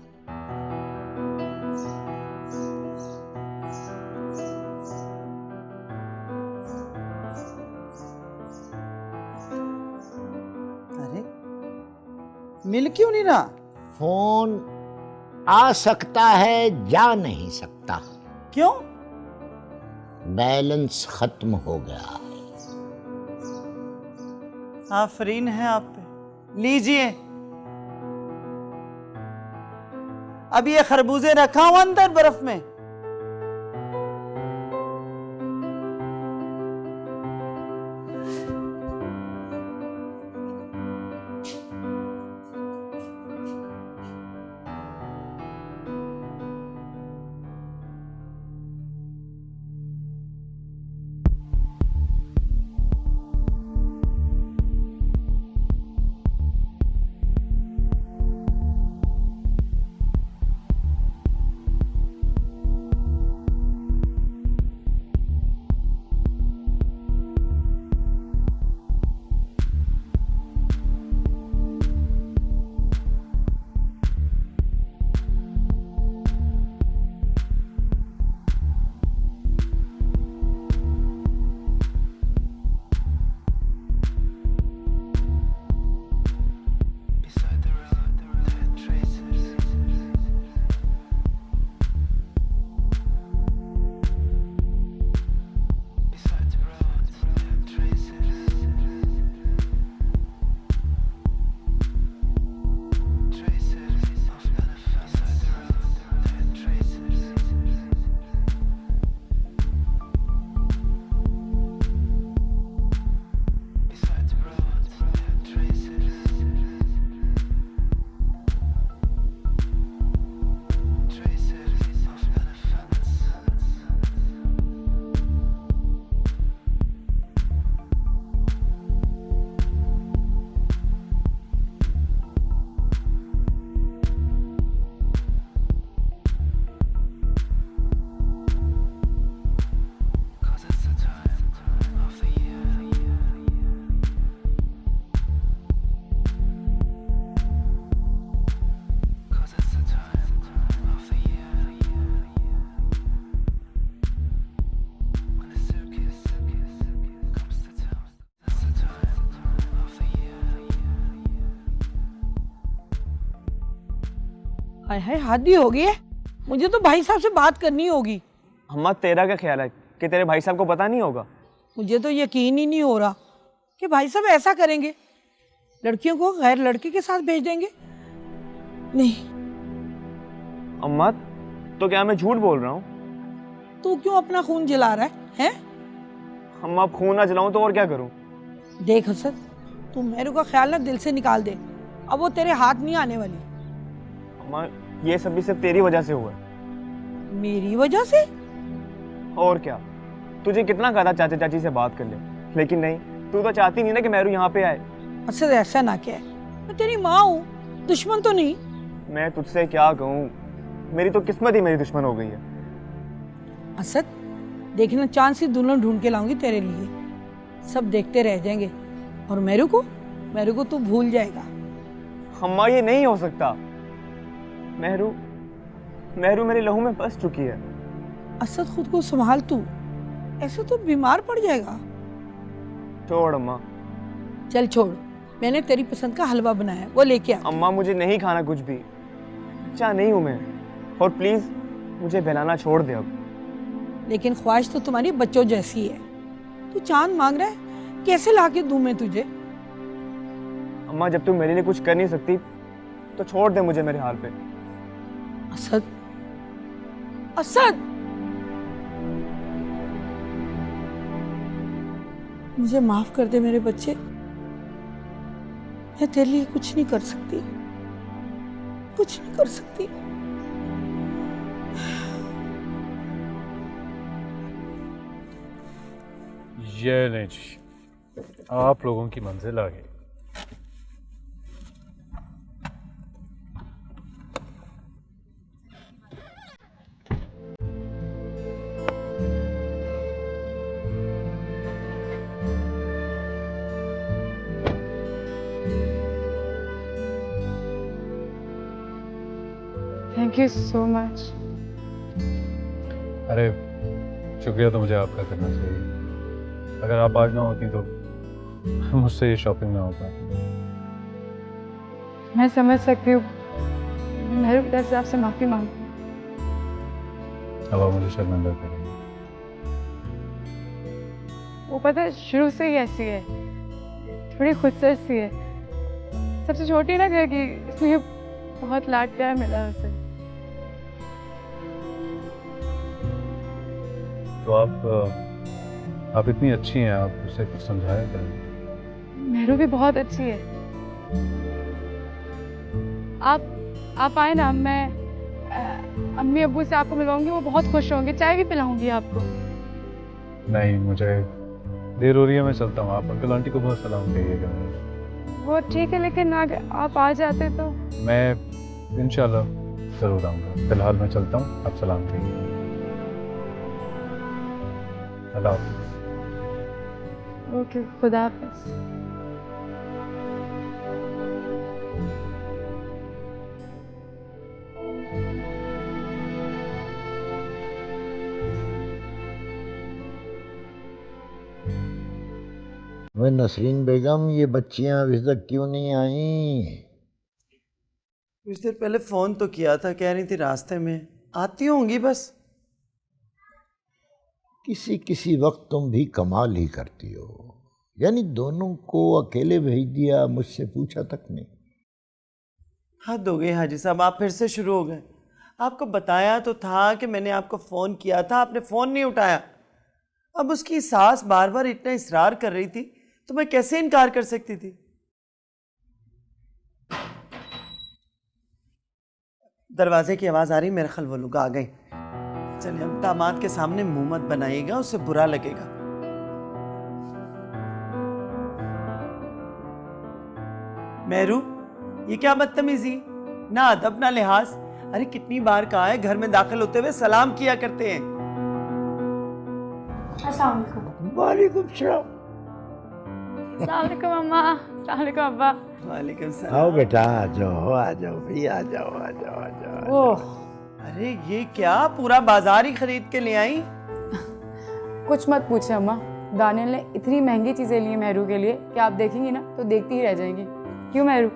अरे मिल क्यों नहीं रहा? फोन आ सकता है, जा नहीं सकता। क्यों? बैलेंस खत्म हो गया है। आफरीन है आप पे। लीजिए। अब ये खरबूजे रखा हूं अंदर बर्फ में। हाय हाय, हद ही हो गई है। मुझे तो भाई साहब से बात करनी होगी। अम्मा तेरा क्या ख्याल है कि तेरे भाई साहब को पता नहीं होगा? मुझे तो यकीन ही नहीं हो रहा कि भाई साहब ऐसा करेंगे, लड़कियों को गैर लड़के के साथ भेज देंगे। नहीं। अम्मा तो क्या मैं झूठ बोल रहा हूँ? तू क्यों अपना खून जला रहा है? अम्मा अब खून ना जलाऊं तो और क्या करूँ? देख हसन, तू मेरे का ख्याल ना दिल से निकाल दे। अब वो तेरे हाथ नहीं आने वाली। अम्मा ये सब भी सिर्फ तेरी वजह से हुआ है। मेरी वजह से? और क्या, तुझे कितना कहा था चाचा चाची से बात कर ले, लेकिन नहीं, तू तो चाहती नहीं ना कि मेहरू यहाँ पे आए। असद ऐसा ना कह, मैं तेरी माँ हूँ, दुश्मन तो नहीं। मैं तुझसे क्या कहूँ, मेरी तो किस्मत ही मेरी दुश्मन हो गई है। असद देखना, चांद सी दुल्हन ढूंढ के लाऊंगी तेरे लिए। सब देखते रह जाएंगे और मेरू को तू भूल जाएगा। अम्मा ये नहीं हो सकता। मेहरू मेरे लहू में बस चुकी है। असद खुद को संभाल तू, ऐसे तो बीमार पड़ जाएगा। छोड़ अम्मा। चल छोड़, मैंने तेरी पसंद का हलवा बनाया, वो लेके आ। अम्मा मुझे नहीं खाना कुछ भी, अच्छा नहीं हूँ मैं, और प्लीज मुझे बहलाना छोड़ दे अब। लेकिन ख्वाहिश तो तुम्हारी बच्चों जैसी है। तू चांद मांग रहा है, कैसे लाके दूं मैं तुझे? अम्मा जब तू मेरे लिए कुछ कर नहीं सकती तो छोड़ दे मुझे मेरे हाल पे। असद, असद, मुझे माफ कर दे मेरे बच्चे। मैं तेरे लिए कुछ नहीं कर सकती, कुछ नहीं कर सकती। ये नहीं जी, आप लोगों की मंजिल आ गई। Thank you so much. अरे शुक्रिया तो मुझे आपका करना चाहिए। अगर आप आज ना होती तो मुझसे ये शॉपिंग ना हो पाती। मैं समझ सकती हूँ, मेरे की तरफ से आपसे माफ़ी मांगती हूँ। अब आप मुझे शर्मिंदा करेंगे। वो पता है शुरू से ही ऐसी है, थोड़ी खुदसर सी है, सबसे छोटी ना घर की, इसलिए बहुत लाड प्यार मिला है उसे। तो आप इतनी अच्छी हैं, आप उसे कुछ समझाया करें। मेरू भी बहुत अच्छी है। आप आए ना, मैं अम्मी अब्बू से आपको मिलवाऊंगी, वो बहुत खुश होंगे, चाय भी पिलाऊंगी आपको। नहीं, मुझे देर हो रही है, मैं चलता हूँ। आप अंकल आंटी को बहुत सलाम कहिएगा। वो ठीक है, लेकिन अगर आप आ जाते तो। मैं इंशाल्लाह ज़रूर आऊँगा। फिलहाल मैं चलता हूँ, आप सलाम कहिएगा। अल्लाह हाफ़िज़। ओके, खुदा हाफ़िज़। वह नसरीन बेगम, ये बच्चियां अभी तक क्यों नहीं आई? कुछ देर पहले फोन तो किया था, कह रही थी रास्ते में आती होंगी बस। किसी किसी वक्त तुम भी कमाल ही करती हो, यानी दोनों को अकेले भेज दिया, मुझसे पूछा तक नहीं। हद हो गई हाजी साहब, आप फिर से शुरू हो गए। आपको बताया तो था कि मैंने आपको फ़ोन किया था, आपने फ़ोन नहीं उठाया। अब उसकी सास बार बार इतना इसरार कर रही थी तो मैं कैसे इनकार कर सकती थी। दरवाजे की आवाज़ आ रही, मेरे ख्याल वो लोग आ गए। चलिए, अब दामाद के सामने मुंह मत बनाइएगा, उससे बुरा लगेगा। मेहरू, ये क्या बदतमीजी, ना अदब ना लिहाज। अरे कितनी बार कहा है घर में दाखिल होते हुए सलाम किया करते हैं। अस्सलाम वालेकुम। वालेकुम सलाम। अस्सलाम वालेकुम अम्मा, अस्सलाम वालेकुम अब्बा। वालेकुम सलाम। आओ बेटा, आ जाओ भाई, आ जाओ। ओह, अरे ये क्या, पूरा बाजार ही खरीद के ले आई। कुछ मत पूछे अम्मा, दानियल ने इतनी महंगी चीज़ें ली हैं मेहरू के लिए कि आप देखेंगी ना तो देखती ही रह जाएंगी। क्यों मेहरू?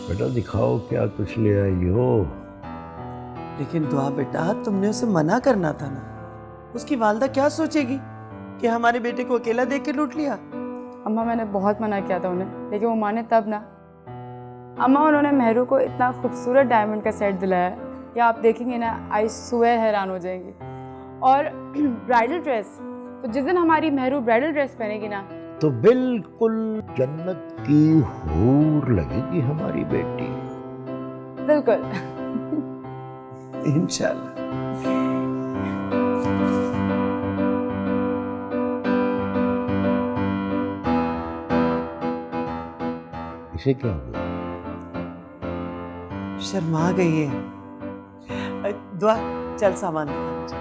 बेटा दिखाओ क्या कुछ ले आई हो। लेकिन दुआ बेटा, तुमने उसे मना करना था ना। उसकी वालदा क्या सोचेगी कि हमारे बेटे को अकेला देख के लूट लिया। अम्मा मैंने बहुत मना किया था उन्हें, लेकिन वो माने तब ना। अम्मा उन्होंने मेहरू को इतना खूबसूरत डायमंड का सेट दिलाया कि आप देखेंगे ना, आई स्वेयर हैरान हो जाएंगी। और ब्राइडल ड्रेस, तो जिस दिन हमारी मेहरू ब्राइडल ड्रेस पहनेगी ना, तो बिल्कुल जन्नत की हूर लगेगी हमारी बेटी। बिल्कुल। इंशाल्लाह। इसे क्या हुआ? शर्मा गई है। दुआ, चल सामान दिखा मुझे।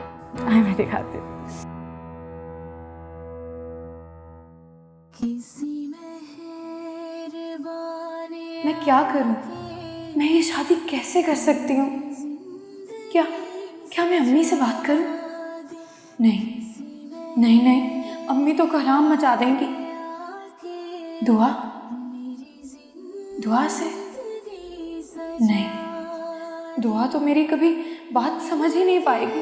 मैं दिखाती हूँ। मैं क्या करूं? मैं ये शादी कैसे कर सकती हूँ? क्या क्या मैं अम्मी से बात करूं? नहीं, अम्मी तो कोहराम मचा देंगी। दुआ से नहीं, दुआ तो मेरी कभी बात समझ ही नहीं पाएगी।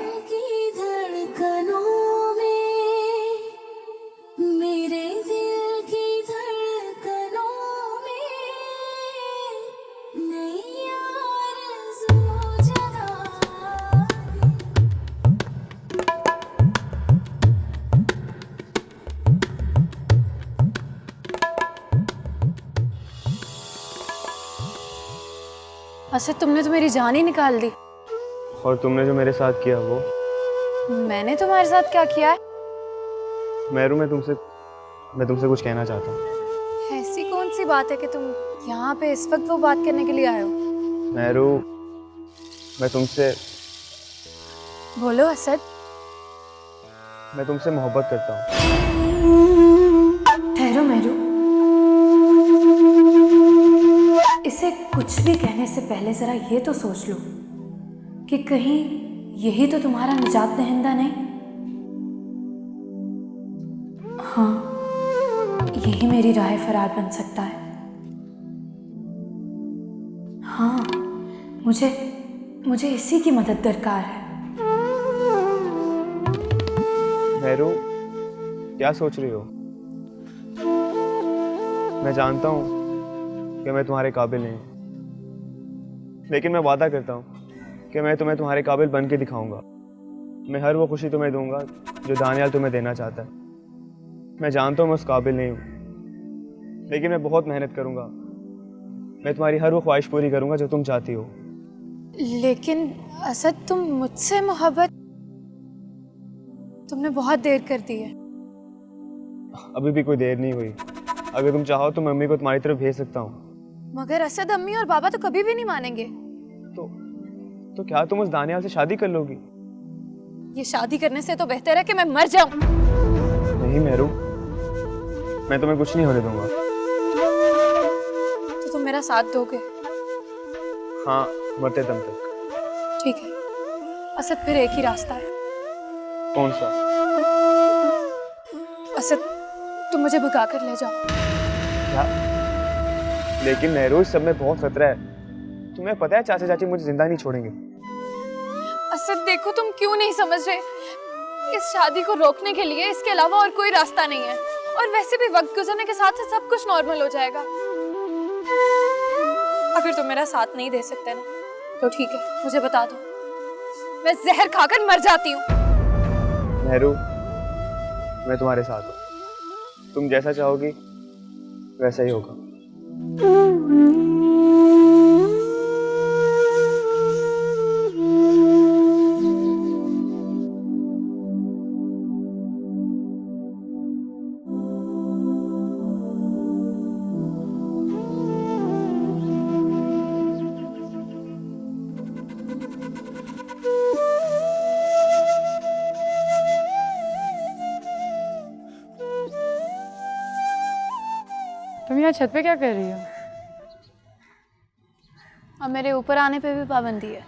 असद, तुमने तो मेरी जान ही निकाल दी। और तुमने जो मेरे साथ किया वो? मैंने तुम्हारे साथ क्या किया है? मेहरू, मैं तुमसे कुछ कहना चाहता हूँ। ऐसी कौन सी बात है कि तुम यहाँ पे इस वक्त वो बात करने के लिए आए हो? मेहरू, मैं तुमसे बोलो असद। मैं तुमसे मोहब्बत करता हूँ। ठहरो मेहरू, से कुछ भी कहने से पहले ज़रा ये तो सोच लो कि कहीं यही तो तुम्हारा निजात दहिंदा नहीं। हाँ, यही मेरी राह फरार बन सकता है। हाँ, मुझे इसी की मदद दरकार है। मेहरू, क्या सोच रही हो? मैं जानता हूँ कि मैं तुम्हारे काबिल नहीं हूँ, लेकिन मैं वादा करता हूँ कि मैं तुम्हें तुम्हारे काबिल बन के दिखाऊंगा। मैं हर वो खुशी तुम्हें दूंगा जो दानियाल तुम्हें देना चाहता है। मैं जानता हूँ मैं उस काबिल नहीं हूँ, लेकिन मैं बहुत मेहनत करूँगा। मैं तुम्हारी हर वो ख्वाहिश पूरी करूँगा जो तुम चाहती हो। लेकिन असद, तुम मुझसे मोहब्बत तुमने बहुत देर कर दी है। अभी भी कोई देर नहीं हुई। अगर तुम चाहो तो मम्मी को तुम्हारी तरफ भेज सकता हूँ। मगर असद, अम्मी और बाबा तो कभी भी नहीं मानेंगे। तो क्या तुम उस दानियाल से शादी कर लोगी? ये शादी करने से तो बेहतर है कि मैं मर जाऊं। नहीं मेहरू, मैं तुम्हें कुछ नहीं होने दूंगा। तो तुम मेरा साथ दोगे? हाँ, मरते दम तक। ठीक है असद, फिर एक ही रास्ता है। कौन सा? असद, तुम मुझे भगा कर ले जाओ। क्या? लेकिन मेहरू, इस सब में बहुत खतरा है। तुम्हें पता है चाचा चाची मुझे जिंदा नहीं छोड़ेंगे। असद देखो, तुम क्यों नहीं समझ रहे? इस शादी को रोकने के लिए इसके अलावा और कोई रास्ता नहीं है। और वैसे भी वक्त गुजरने के साथ साथ सब कुछ नॉर्मल हो जाएगा। अगर तुम मेरा साथ नहीं दे सकते ना, तो ठीक है, मुझे बता दो, मैं जहर खाकर मर जाती हूँ। मेहरू, मैं तुम्हारे साथ हूँ। तुम जैसा चाहोगी वैसा ही होगा। तुम यहाँ छत पे क्या कर रही हो? अब मेरे ऊपर आने पे भी पाबंदी है।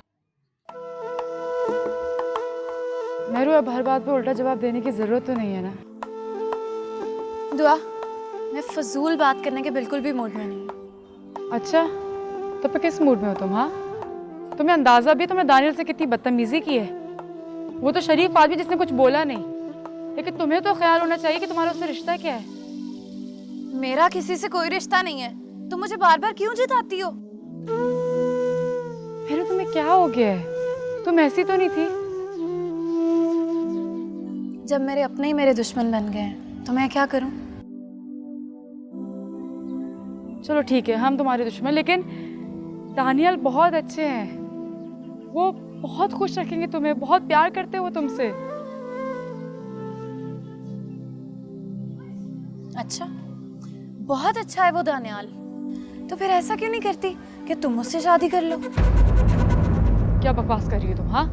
मेहरू, अब हर बात पे उल्टा जवाब देने की जरूरत तो नहीं है ना? दुआ, मैं फजूल बात करने के बिल्कुल भी मूड में नहीं हूँ। अच्छा, तो फिर किस मूड में हो तुम? हाँ, तुम्हें अंदाजा भी तुमने दानियल से कितनी बदतमीजी की है। वो तो शरीफ आदमी जिसने कुछ बोला नहीं, लेकिन तुम्हें तो ख्याल होना चाहिए कि तुम्हारा उससे रिश्ता क्या है। मेरा किसी से कोई रिश्ता नहीं है। तुम मुझे बार बार क्यों जिताती हो? मेरू, तुम्हें क्या हो गया है? तुम ऐसी तो नहीं थी। जब मेरे अपने ही मेरे दुश्मन बन गए हैं, तो मैं क्या करूं? चलो ठीक है, हम तुम्हारे दुश्मन, लेकिन दानियल बहुत अच्छे हैं। वो बहुत खुश रखेंगे तुम्हें, बहुत प्यार करते हो तुमसे। अच्छा, बहुत अच्छा है वो दानियाल। तो फिर ऐसा क्यों नहीं करती कि तुम मुझसे शादी कर लो? क्या बकवास कर रही हो तुम? हाँ,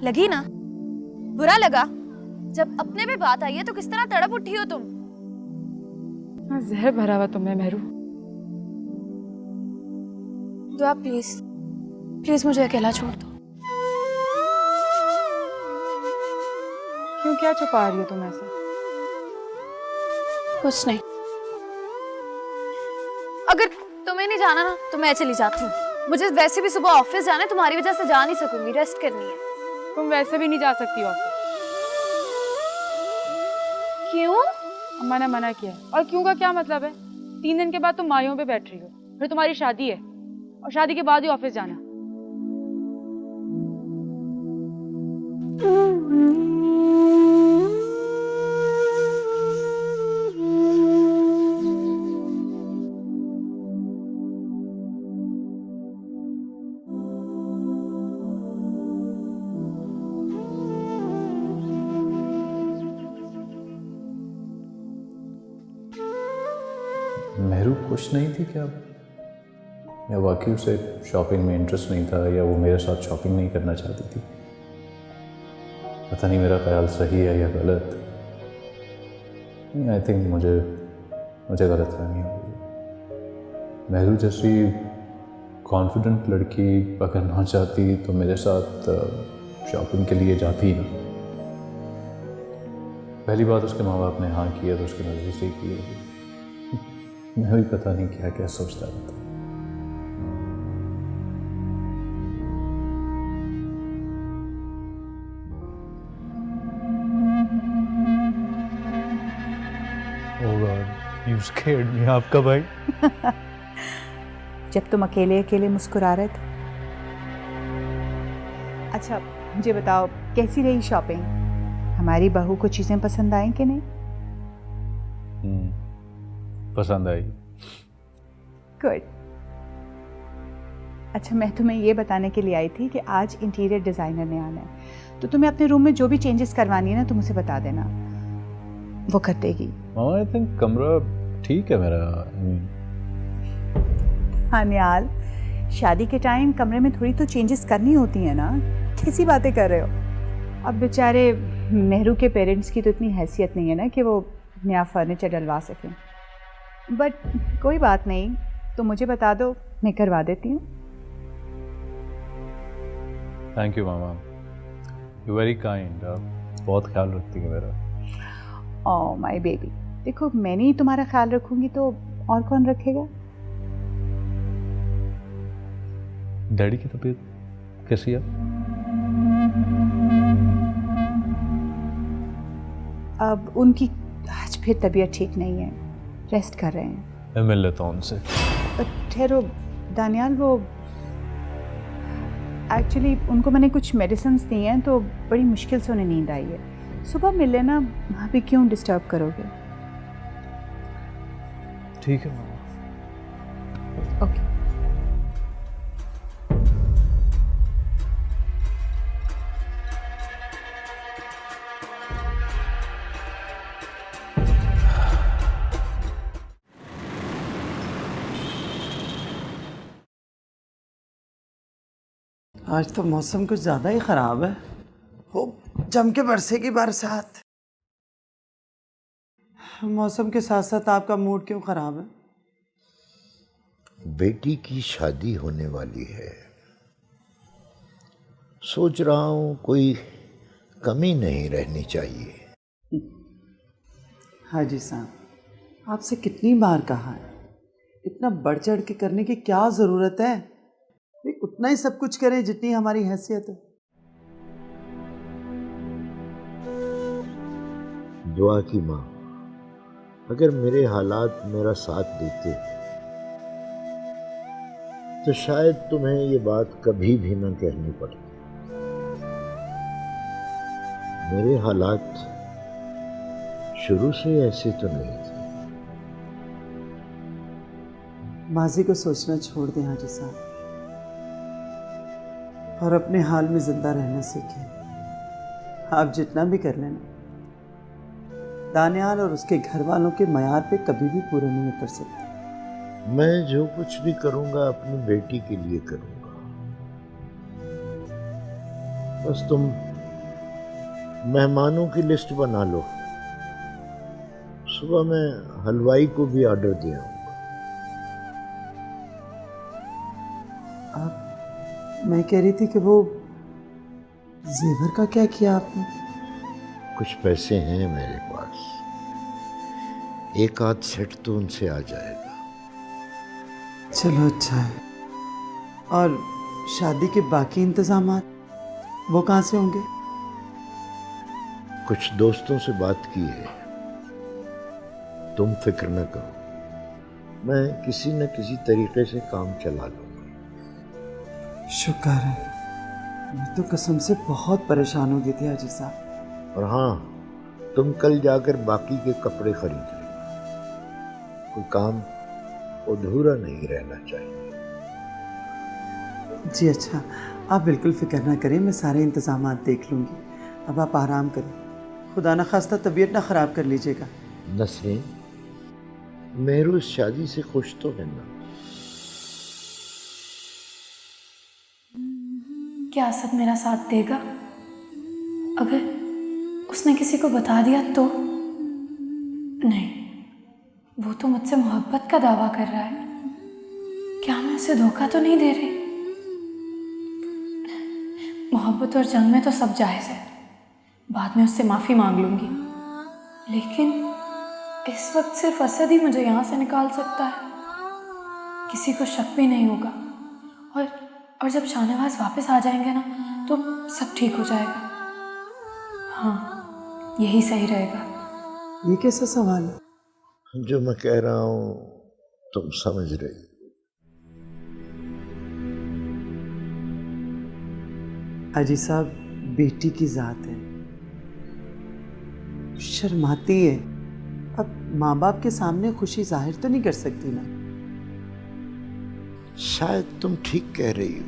लगी ना? बुरा लगा? जब अपने पे बात आई है तो किस तरह तड़प उठी हो तुम? जहर भरा हुआ तुम्हें मेहरू। दुआ, प्लीज प्लीज मुझे अकेला छोड़ दो। क्यों, क्या छुपा रही हो तुम ऐसा? कुछ नहीं। अगर तुम्हें नहीं जाना ना, तो मैं चली जाती हूँ। मुझे वैसे भी सुबह ऑफिस जाना है, तुम्हारी वजह से जा नहीं सकूंगी, रेस्ट करनी है। तुम वैसे भी नहीं जा सकती ऑफिस। क्यों? अम्मा ने मना किया। और क्यों का क्या मतलब है? 3 दिन के बाद तुम मायों पे बैठ रही हो, फिर तुम्हारी शादी है, और शादी के बाद ही ऑफिस जाना। मेहरू खुश नहीं थी क्या? या वाकई उसे शॉपिंग में इंटरेस्ट नहीं था, या वो मेरे साथ शॉपिंग नहीं करना चाहती थी? पता नहीं मेरा ख्याल सही है या गलत। नहीं, आई थिंक मुझे गलत फहमी हो गई। महरू जैसी कॉन्फिडेंट लड़की अगर ना चाहती तो मेरे साथ शॉपिंग के लिए जाती ही ना। पहली बात उसके माँ बाप ने हाँ किया तो उसकी मर्जी से ही की होगी। मैं भी पता नहीं क्या क्या सोचता रहता। You scared me, आपका भाई। जब तुम अकेले अकेले मुस्कुरा रहे थे। अच्छा मुझे बताओ कैसी रही शॉपिंग? हमारी बहू को चीज़ें पसंद आई कि नहीं? पसंद आई। गुड। अच्छा मैं तुम्हें ये बताने के लिए आई थी कि आज इंटीरियर डिज़ाइनर ने आना है, तो तुम्हें अपने रूम में जो भी चेंजेस करवानी है ना तुम उसे बता देना, वो कर देगी। आई थिंक कमरा ठीक है मेरा। हाँ निहाल, शादी के टाइम कमरे में थोड़ी तो चेंजेस करनी होती है ना, कैसी बातें कर रहे हो? अब बेचारे मेहरू के पेरेंट्स की तो इतनी हैसियत नहीं है ना कि वो नया फर्नीचर डलवा सकें, बट कोई बात नहीं, तो मुझे बता दो, मैं करवा देती हूँ। Thank you mama, you very kind. आप बहुत ख्याल रखती है मेरा। ओह माय बेबी, देखो मैंने ही तुम्हारा ख्याल रखूंगी तो और कौन रखेगा? डैडी की तबीयत कैसी है? अब उनकी आज फिर तबीयत ठीक नहीं है, रेस्ट कर रहे हैं। मैं मिल लेता हूँ उनसे। ठहरो दानियाल, वो एक्चुअली उनको मैंने कुछ मेडिसिन्स दी हैं तो बड़ी मुश्किल से उन्हें नींद आई है। सुबह मिल लेना, अभी क्यों डिस्टर्ब करोगे? ठीक है मामा। ओके। आज तो मौसम कुछ ज़्यादा ही ख़राब है, हो जम के बरसेगी बरसात। मौसम के साथ साथ आपका मूड क्यों ख़राब है? बेटी की शादी होने वाली है, सोच रहा हूँ कोई कमी नहीं रहनी चाहिए। हाजी साहब, आपसे कितनी बार कहा है, इतना बढ़ चढ़ के करने की क्या ज़रूरत है? उतना ही सब कुछ करें जितनी हमारी हैसियत है। दुआ की माँ, अगर मेरे हालात मेरा साथ देते तो शायद तुम्हें ये बात कभी भी न कहनी पड़ती। मेरे हालात शुरू से ऐसे तो नहीं थे। माजी को सोचना छोड़ दें हाजी साहब, और अपने हाल में जिंदा रहना सीखें। आप जितना भी कर लेना, दानियाल और उसके घर वालों के मयार पे कभी भी पूरा नहीं उतर सकते। मैं जो कुछ भी करूंगा अपनी बेटी के लिए करूंगा। बस तुम मेहमानों की लिस्ट बना लो, सुबह मैं हलवाई को भी ऑर्डर दे आऊंगा। मैं कह रही थी कि वो जेवर का क्या किया आपने? कुछ पैसे हैं मेरे पास, एक आध सेट तो उनसे आ जाएगा। चलो अच्छा है। और शादी के बाकी इंतजामात वो कहाँ से होंगे? कुछ दोस्तों से बात की है, तुम फिक्र न करो, मैं किसी न किसी तरीके से काम चला लूंगा। शुक्र है, मैं तो कसम से बहुत परेशान हो गई थी हाजी साहब। और हाँ, तुम कल जाकर बाकी के कपड़े खरीद लेना, कोई काम अधूरा नहीं रहना चाहिए। जी अच्छा, आप बिल्कुल फिक्र ना करें, मैं सारे इंतजामात देख लूँगी। अब आप आराम करें, खुदा न खास्ता तबीयत ना ख़राब कर लीजिएगा। नसरीन, मेहरू इस शादी से खुश तो है ना? क्या असद मेरा साथ देगा? अगर उसने किसी को बता दिया तो? नहीं, वो तो मुझसे मोहब्बत का दावा कर रहा है। क्या मैं उसे धोखा तो नहीं दे रही? मोहब्बत और जंग में तो सब जायज़ है, बाद में उससे माफ़ी मांग लूँगी। लेकिन इस वक्त सिर्फ असद ही मुझे यहाँ से निकाल सकता है, किसी को शक भी नहीं होगा। और जब शाहनवाज वापस आ जाएंगे ना, तो सब ठीक हो जाएगा। हाँ, यही सही रहेगा। ये कैसा सवाल है? जो मैं कह रहा हूँ तुम समझ रही। हाजी साहब, बेटी की जात है, शर्माती है। अब माँ बाप के सामने खुशी जाहिर तो नहीं कर सकती ना। शायद तुम ठीक कह रही हो।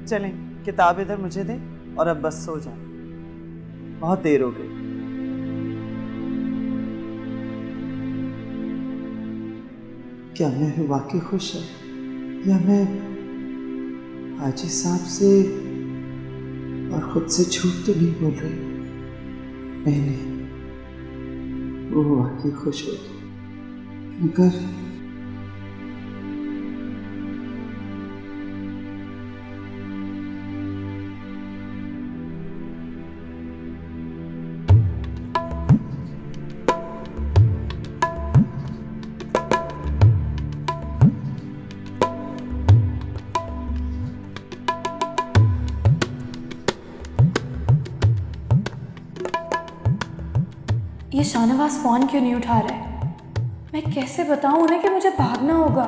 चलें, किताब इधर मुझे दें और अब बस सो जाए, बहुत देर हो गई। क्या मैं वाकई खुश है या मैं हाजी साहब से और खुद से झूठ तो नहीं बोल रही? नहीं, वो वाकई खुश होगी, मगर ये शाहनवाज फ़ोन क्यों नहीं उठा रहा है? मैं कैसे बताऊं उन्हें कि मुझे भागना होगा?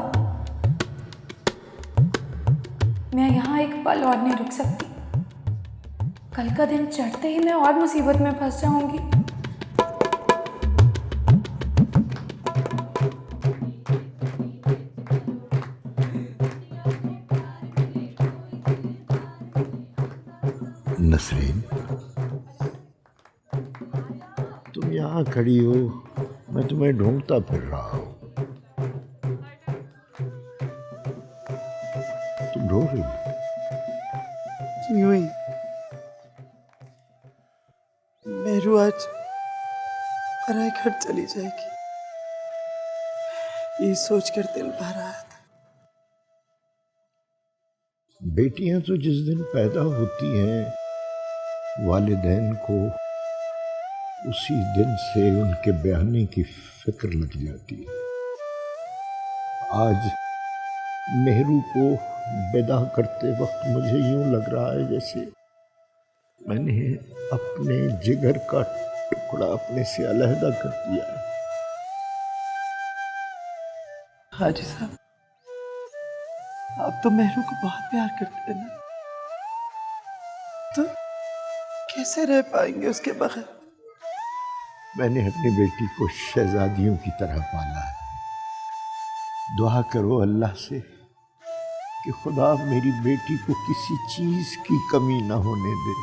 मैं यहाँ एक पल और नहीं रुक सकती। कल का दिन चढ़ते ही मैं और मुसीबत में फंस जाऊंगी। नसरीन, तुम यहाँ खड़ी हो, मैं तुम्हें ढूंढता फिर रहा हूँ। तुम रो रही हो? यूं ही मेरू आज पराए घर चली जाएगी, ये सोचकर दिल भर रहा था। बेटियां तो जिस दिन पैदा होती हैं, वालिदैन को उसी दिन से उनके बयाने की फिक्र लग जाती है। आज मेहरू को विदा करते वक्त मुझे यूं लग रहा है जैसे मैंने अपने जिगर का टुकड़ा अपने से अलहदा कर दिया है। हाजी साहब, आप तो मेहरू को बहुत प्यार करते हैं ना, तो कैसे रह पाएंगे उसके बगैर? मैंने अपनी बेटी को शहजादियों की तरह पाला है। दुआ करो अल्लाह से कि खुदा मेरी बेटी को किसी चीज की कमी ना होने दे।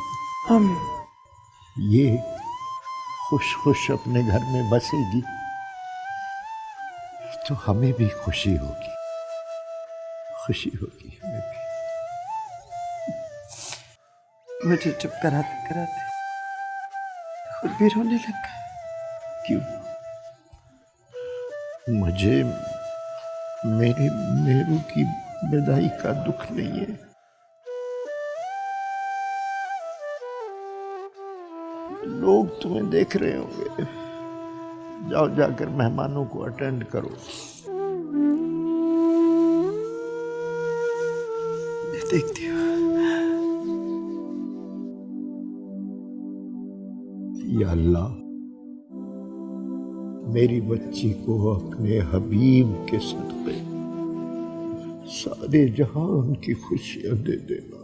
ये खुश खुश अपने घर में बसेगी तो हमें भी खुशी होगी, खुशी होगी हमें भी। मुझे चुप कराते कराते खुद भी रोने लग गए। क्यों? मुझे मेरे मेरू की विदाई का दुख नहीं है। लोग तुम्हें देख रहे होंगे, जाओ जाकर मेहमानों को अटेंड करो। देखती हूँ। या अल्लाह, मेरी बच्ची को अपने हबीब के सदक़े सारे जहान की खुशियां दे देना।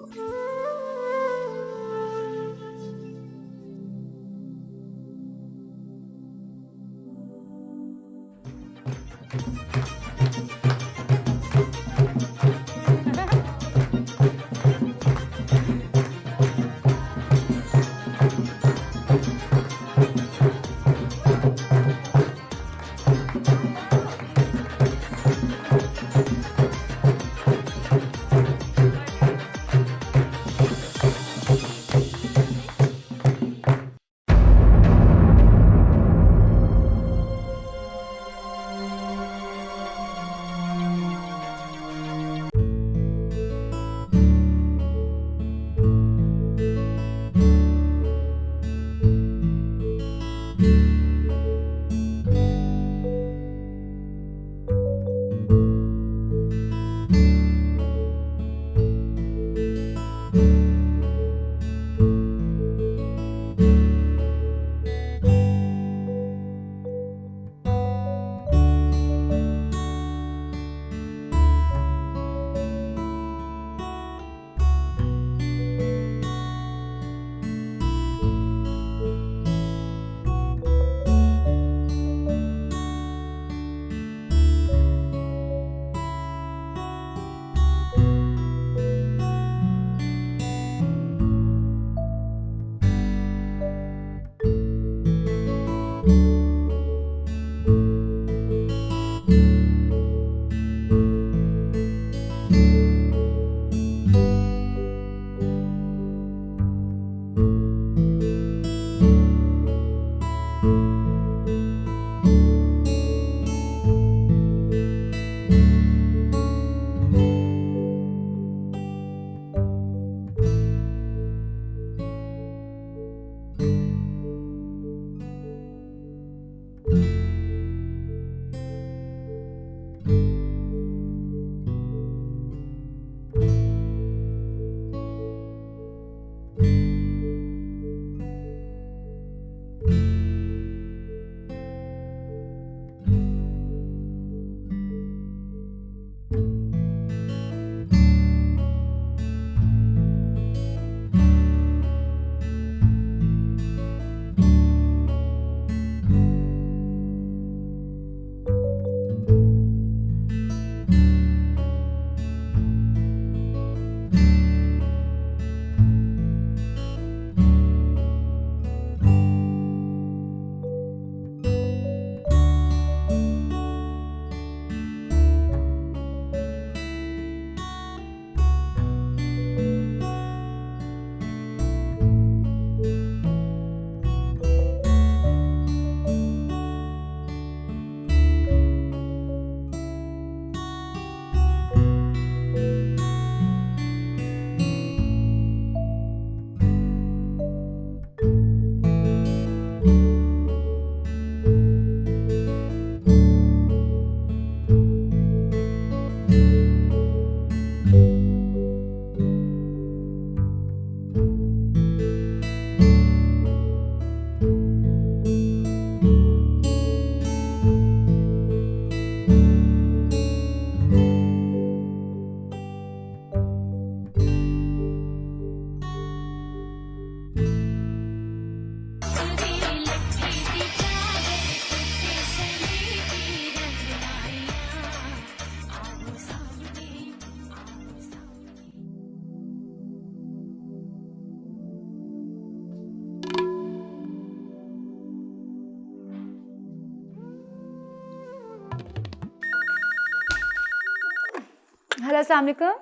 अस्सलाम वालेकुम।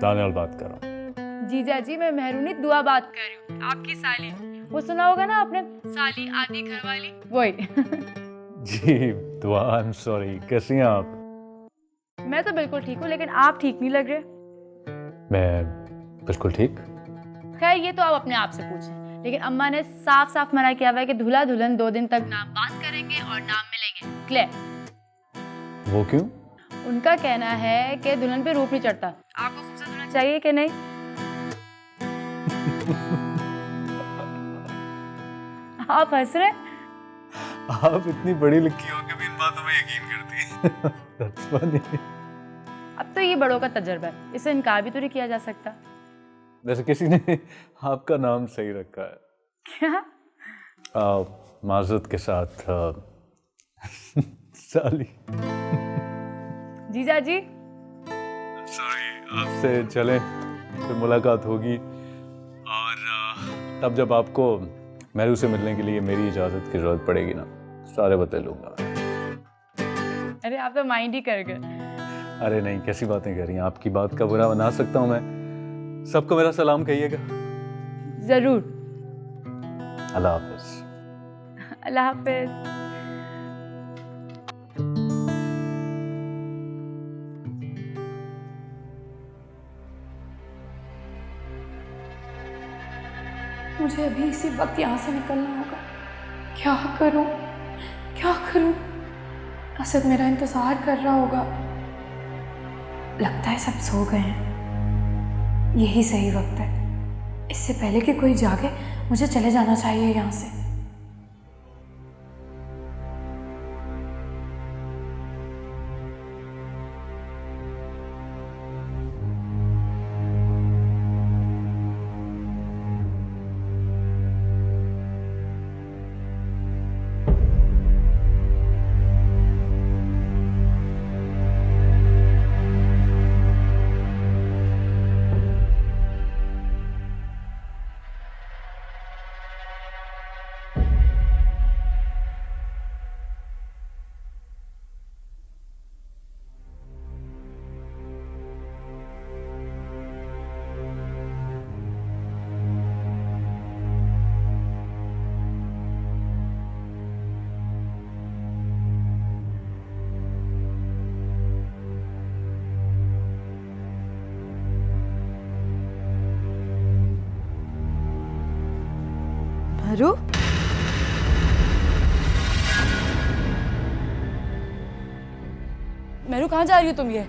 दानियाल बात कर रहा हूँ। जीजा जी, मैं मेहरूनी दुआ बात कर रही हूँ, आपकी साली। वो सुना होगा ना आपने, साली आधी घरवाली, वही। जी दुआ, आई एम सॉरी, कैसी हैं आप? मैं तो बिल्कुल ठीक हूँ, लेकिन आप ठीक नहीं लग रहे। मैं बिल्कुल ठीक। खैर ये तो आप अपने आप से पूछें, लेकिन अम्मा ने साफ साफ मना किया हुआ है कि दूल्हा दुल्हन 2 दिन तक ना बात करेंगे और ना मिलेंगे। क्लियर? वो क्यों? उनका कहना है कि दुल्हन पे रूप नहीं चढ़ता। आपको खूबसूरत दुल्हन चाहिए कि नहीं? आप हंस रहे? आप इतनी बड़ी लिखी हो कि भी इन बातों में यकीन करती हैं। That's funny. अब तो ये बड़ों का तजर्बा है, इसे इनकार भी तो नहीं किया जा सकता। वैसे किसी ने आपका नाम सही रखा है। क्या? माजरत के साथ साली। जीजा जी, सॉरी, आपसे चलें, फिर मुलाकात होगी, और तब जब आपको मेहरू से मिलने के लिए मेरी इजाज़त की ज़रूरत पड़ेगी ना, सारे बता लूँगा। अरे आप तो माइंड ही कर गए। अरे नहीं, कैसी बातें कर रही हैं? आपकी बात का बुरा बना सकता हूँ मैं? सबको मेरा सलाम कहिएगा। जरूर। अल्लाह हाफिज़। अल्लाह हाफिज़। मुझे अभी इसी वक्त यहाँ से निकलना होगा। क्या करूँ, क्या करूँ? असद मेरा इंतज़ार कर रहा होगा। लगता है सब सो गए हैं। यही सही वक्त है। इससे पहले कि कोई जागे, मुझे चले जाना चाहिए यहाँ से। मेहरू? मेहरू, कहाँ जा रही हो तुम ये?